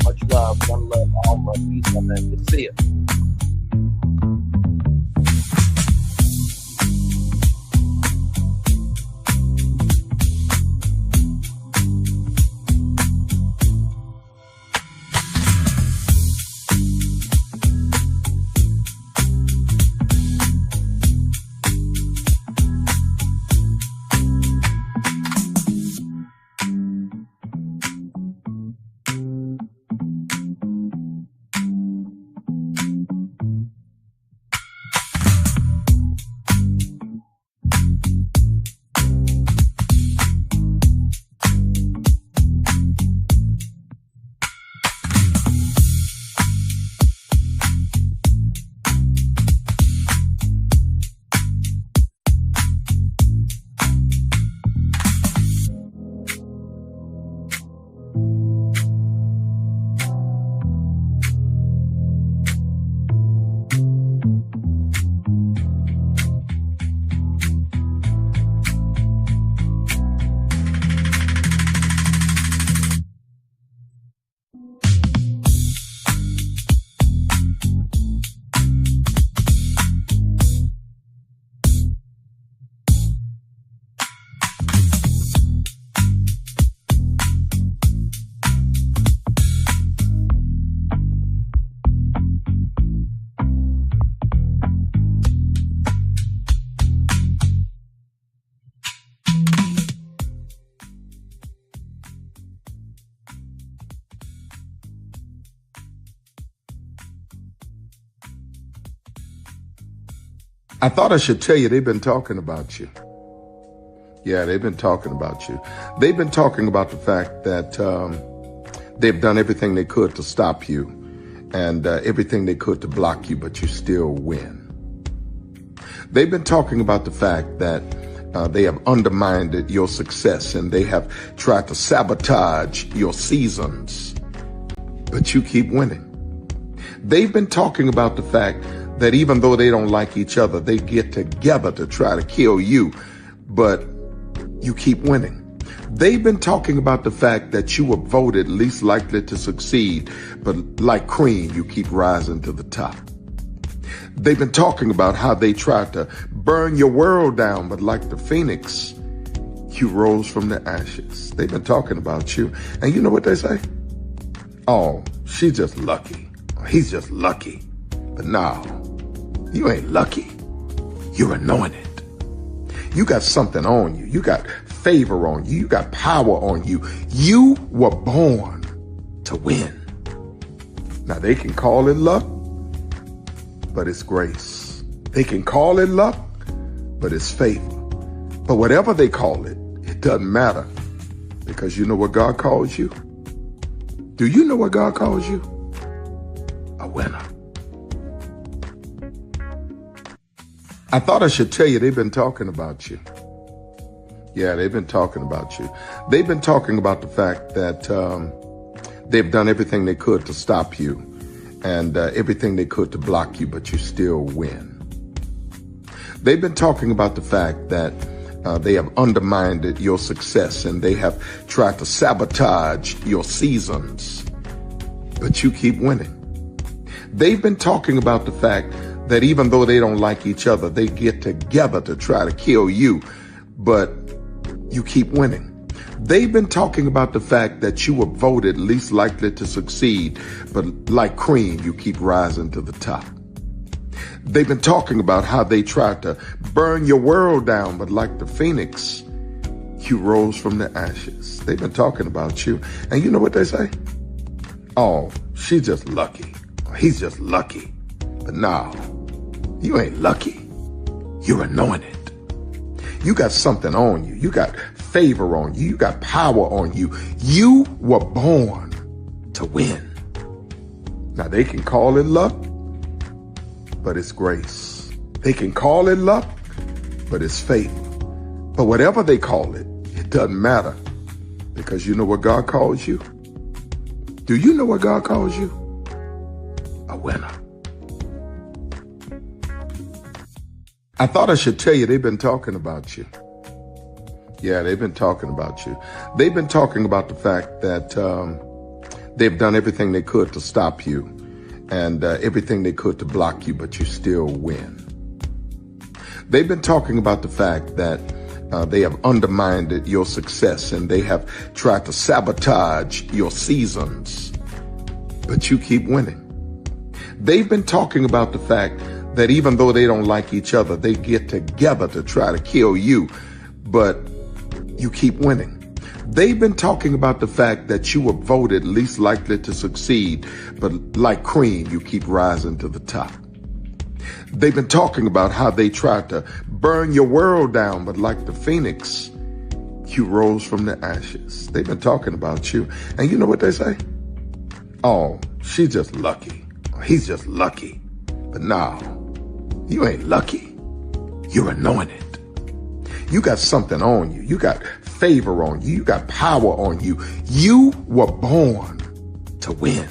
Much love, one love, all love. Peace, love, man. Good to see you. I thought I should tell you, they've been talking about you. Yeah, they've been talking about you. They've been talking about the fact that they've done everything they could to stop you and everything they could to block you, but you still win. They've been talking about the fact that they have undermined your success and they have tried to sabotage your seasons, but you keep winning. They've been talking about the fact that even though they don't like each other, they get together to try to kill you, but you keep winning. They've been talking about the fact that you were voted least likely to succeed, but like cream, you keep rising to the top. They've been talking about how they tried to burn your world down, but like the phoenix, you rose from the ashes. They've been talking about you. And you know what they say? Oh, she's just lucky. He's just lucky. But no, you ain't lucky. You're anointed. You got something on you. You got favor on you. You got power on you. You were born to win. Now they can call it luck, but it's grace. They can call it luck, but it's favor. But whatever they call it, it doesn't matter, because you know what God calls you? Do you know what God calls you? A winner. I thought I should tell you, they've been talking about you. Yeah, they've been talking about you. They've been talking about the fact that they've done everything they could to stop you and everything they could to block you, but you still win. They've been talking about the fact that they have undermined your success and they have tried to sabotage your seasons, but you keep winning. They've been talking about the fact that even though they don't like each other, they get together to try to kill you, but you keep winning. They've been talking about the fact that you were voted least likely to succeed, but like cream, you keep rising to the top. They've been talking about how they tried to burn your world down, but like the phoenix, you rose from the ashes. They've been talking about you. And you know what they say? Oh, she's just lucky. He's just lucky. But no, you ain't lucky. You're anointed. You got something on you. You got favor on you. You got power on you. You were born to win. Now they can call it luck, but it's grace. They can call it luck, but it's favor. But whatever they call it, it doesn't matter, because you know what God calls you? Do you know what God calls you? A winner. I thought I should tell you, they've been talking about you. Yeah, they've been talking about you. They've been talking about the fact that they've done everything they could to stop you and everything they could to block you, but you still win. They've been talking about the fact that they have undermined your success and they have tried to sabotage your seasons, but you keep winning. They've been talking about the fact that even though they don't like each other, they get together to try to kill you, but you keep winning. They've been talking about the fact that you were voted least likely to succeed, but like cream, you keep rising to the top. They've been talking about how they tried to burn your world down, but like the phoenix, you rose from the ashes. They've been talking about you. And you know what they say? Oh, she's just lucky. He's just lucky. But no, you ain't lucky. You're anointed. You got something on you. You got favor on you. You got power on you. You were born to win.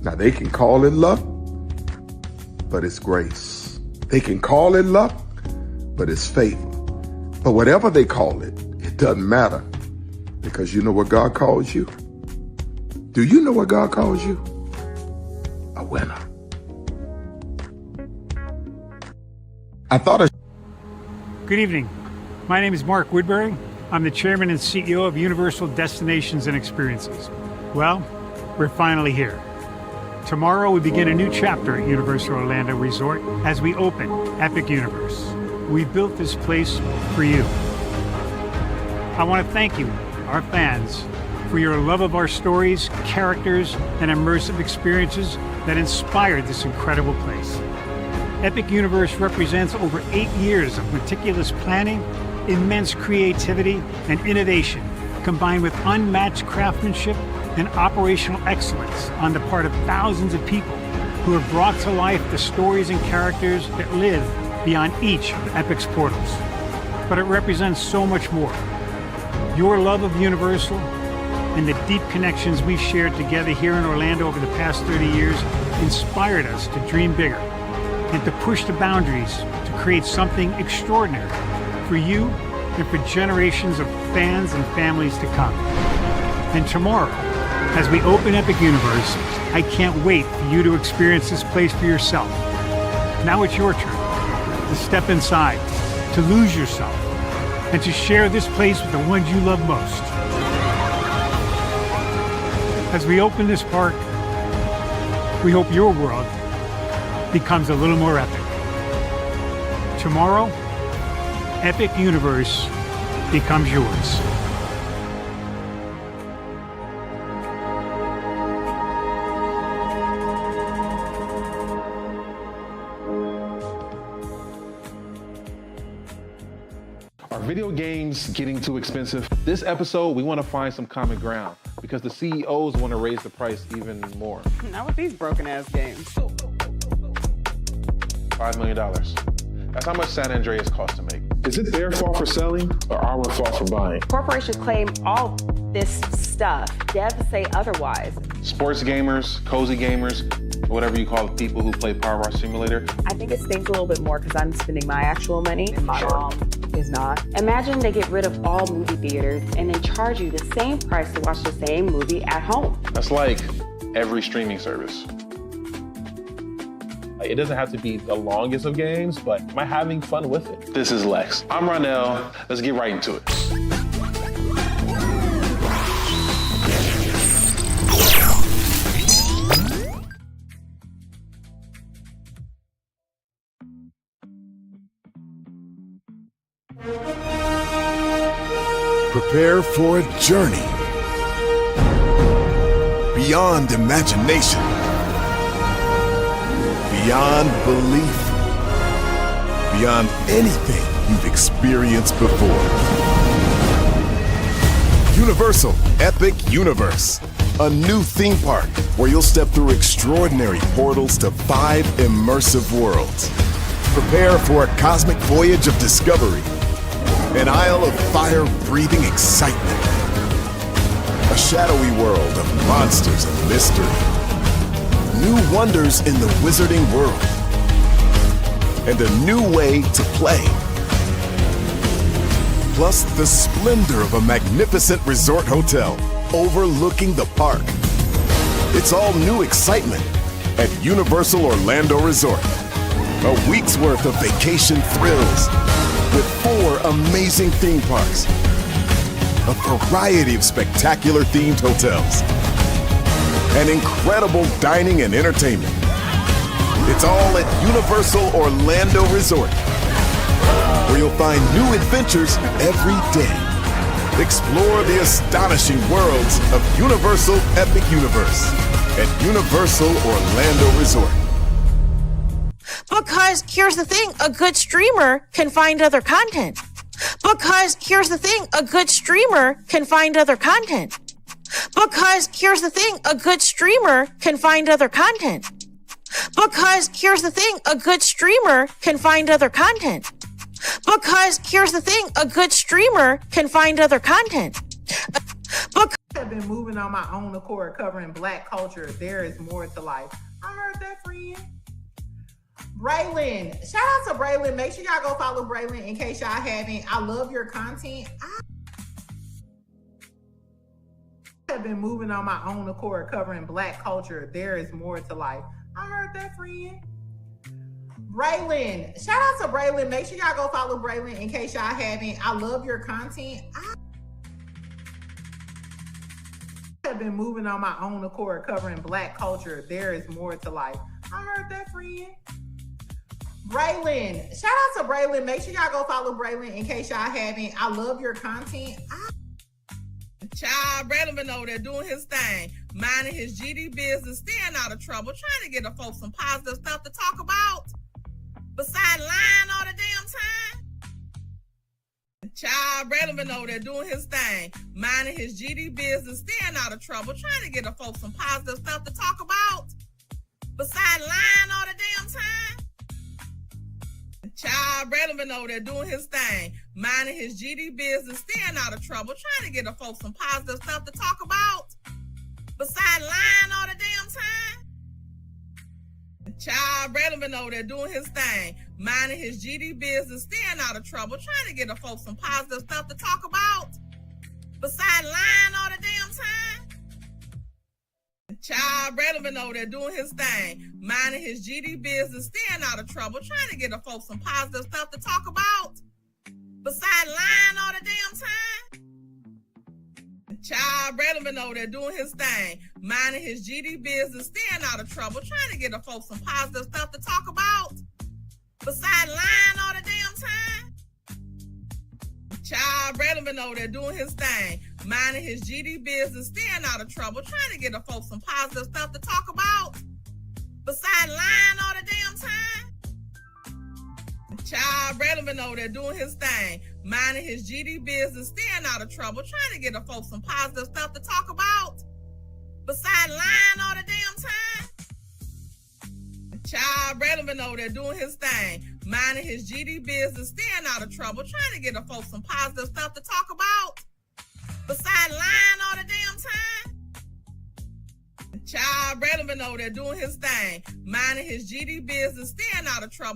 Now they can call it luck, but it's grace. They can call it luck, but it's favor. But whatever they call it, it doesn't matter, because you know what God calls you? Do you know what God calls you? A winner. Good evening. My name is Mark Woodbury. I'm the chairman and CEO of Universal Destinations and Experiences. Well, we're finally here. Tomorrow we begin a new chapter at Universal Orlando Resort as we open Epic Universe. We built this place for you. I want to thank you, our fans, for your love of our stories, characters, and immersive experiences that inspired this incredible place. Epic Universe represents over 8 years of meticulous planning, immense creativity, and innovation, combined with unmatched craftsmanship and operational excellence on the part of thousands of people who have brought to life the stories and characters that live beyond each of Epic's portals. But it represents so much more. Your love of Universal and the deep connections we've shared together here in Orlando over the past 30 years inspired us to dream bigger and to push the boundaries to create something extraordinary for you and for generations of fans and families to come. And tomorrow, as we open Epic Universe, I can't wait for you to experience this place for yourself. Now it's your turn to step inside, to lose yourself, and to share this place with the ones you love most. As we open this park, we hope your world becomes a little more epic. Tomorrow, Epic Universe becomes yours. Are video games getting too expensive? This episode, we want to find some common ground because the CEOs want to raise the price even more. Not with these broken ass games. $5 million. That's how much San Andreas costs to make. Is it their fault for selling or our fault for buying? Corporations claim all this stuff. Devs say otherwise. Sports gamers, cozy gamers, whatever you call the people who play Power Wash Simulator. I think it stings a little bit more because I'm spending my actual money and my mom is not. Imagine they get rid of all movie theaters and they charge you the same price to watch the same movie at home. That's like every streaming service. It doesn't have to be the longest of games, but am I having fun with it? This is Lex. I'm Ronell. Let's get right into it. Prepare for a journey beyond imagination, beyond belief, beyond anything you've experienced before. Universal Epic Universe, a new theme park where you'll step through extraordinary portals to 5 immersive worlds. Prepare for a cosmic voyage of discovery, an isle of fire-breathing excitement, a shadowy world of monsters and mystery, new wonders in the wizarding world, and a new way to play. plus the splendor of a magnificent resort hotel overlooking the park. It's all new excitement at Universal Orlando Resort. A week's worth of vacation thrills with 4 amazing theme parks, a variety of spectacular themed hotels, and incredible dining and entertainment. It's all at Universal Orlando Resort, where you'll find new adventures every day. Explore the astonishing worlds of Universal Epic Universe at Universal Orlando Resort. Because here's the thing, a good streamer can find other content. Because here's the thing, a good streamer can find other content. Because here's the thing, a good streamer can find other content. Because here's the thing, a good streamer can find other content. Because here's the thing, a good streamer can find other content. I've been moving on my own accord, covering Black culture. There is more to life. I heard that, friend. Braylon, shout out to Braylon. Make sure y'all go follow Braylon in case y'all haven't. I love your content. I have been moving on my own accord, covering Black culture. There is more to life. I heard that, friend. Braylon, shout out to Braylon. Make sure y'all go follow Braylon in case y'all haven't. I love your content. I have been moving on my own accord, covering Black culture. There is more to life. I heard that, friend. Braylon, shout out to Braylon. Make sure y'all go follow Braylon in case y'all haven't. I love your content. Child, Braylon been over there doing his thing, minding his GD business, staying out of trouble, trying to get the folks some positive stuff to talk about. Besides lying all the damn time. Child, Braylon been over there doing his thing, minding his GD business, staying out of trouble, trying to get the folks some positive stuff to talk about. Besides lying all the damn time. Child, Braylon been over there doing his thing, minding his GD business, staying out of trouble, trying to get the folks some positive stuff to talk about. Besides lying all the damn time. Child, Braylon been over there doing his thing, minding his GD business, staying out of trouble, trying to get the folks some positive stuff to talk about. Besides lying all the damn time. Child, Braylon been over there doing his thing, minding his GD business, staying out of trouble, trying to get the folks some positive stuff to talk about. Besides lying all the damn time. Child, Braylon been over there doing his thing, minding his GD business, staying out of trouble, trying to get the folks some positive stuff to talk about. Besides lying all the damn time. Child, Braylon been over there doing his thing, minding his GD business, staying out of trouble, trying to get the folks some positive stuff to talk about. Besides lying all the damn time. Child, Braylon been over there doing his thing, minding his GD business, staying out of trouble, trying to get the folks some positive stuff to talk about. Besides lying all the damn time. Child, Braylon been over there doing his thing, minding his GD business, staying out of trouble, trying to get the folks some positive stuff to talk about. Besides lying all the damn time. Child, Braylon been over there doing his thing, minding his GD business, staying out of trouble,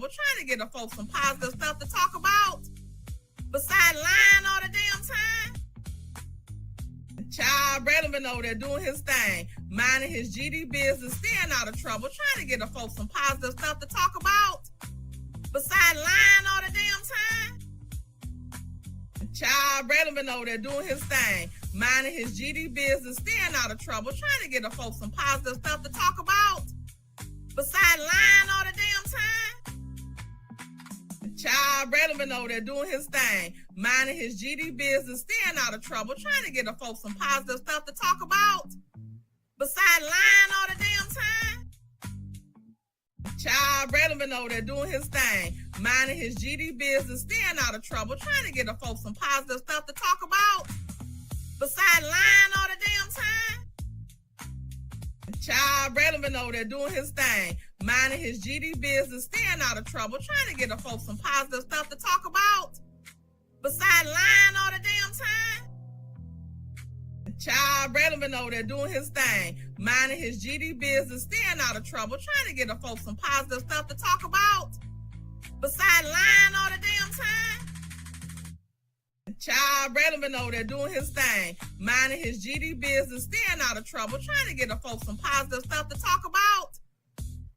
trying to get the folks some positive stuff to talk about. Besides lying all the damn time. Child, Braylon been over there doing his thing, minding his GD business, staying out of trouble, trying to get the folks some positive stuff to talk about. Besides lying all the damn time. Child, Braylon been over there doing his thing, minding his GD business, staying out of trouble, trying to get the folks some positive stuff to talk about. Besides lying all the damn time. Child, Braylon been over there doing his thing, minding his GD business, staying out of trouble, trying to get the folks some positive stuff to talk about. Besides lying all the damn time. Child, Braylon been over there doing his thing, minding his GD business, staying out of trouble, trying to get the folks some positive stuff to talk about. Besides lying all the damn time. Child, Braylon been over there doing his thing, minding his GD business, staying out of trouble, trying to get the folks some positive stuff to talk about. Besides lying all the damn time. Child, Braylon been over there doing his thing, minding his GD business, staying out of trouble, trying to get the folks some positive stuff to talk about. Besides lying all the damn time. Child, Braylon been over there doing his thing, minding his GD business, staying out of trouble, trying to get the folks some positive stuff to talk about.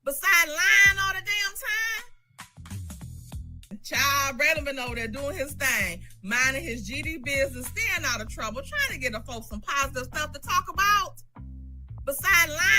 Besides lying all the damn time. Child, Braylon been over there doing his thing, minding his GD business, staying out of trouble, trying to get the folks some positive stuff to talk about. Besides lying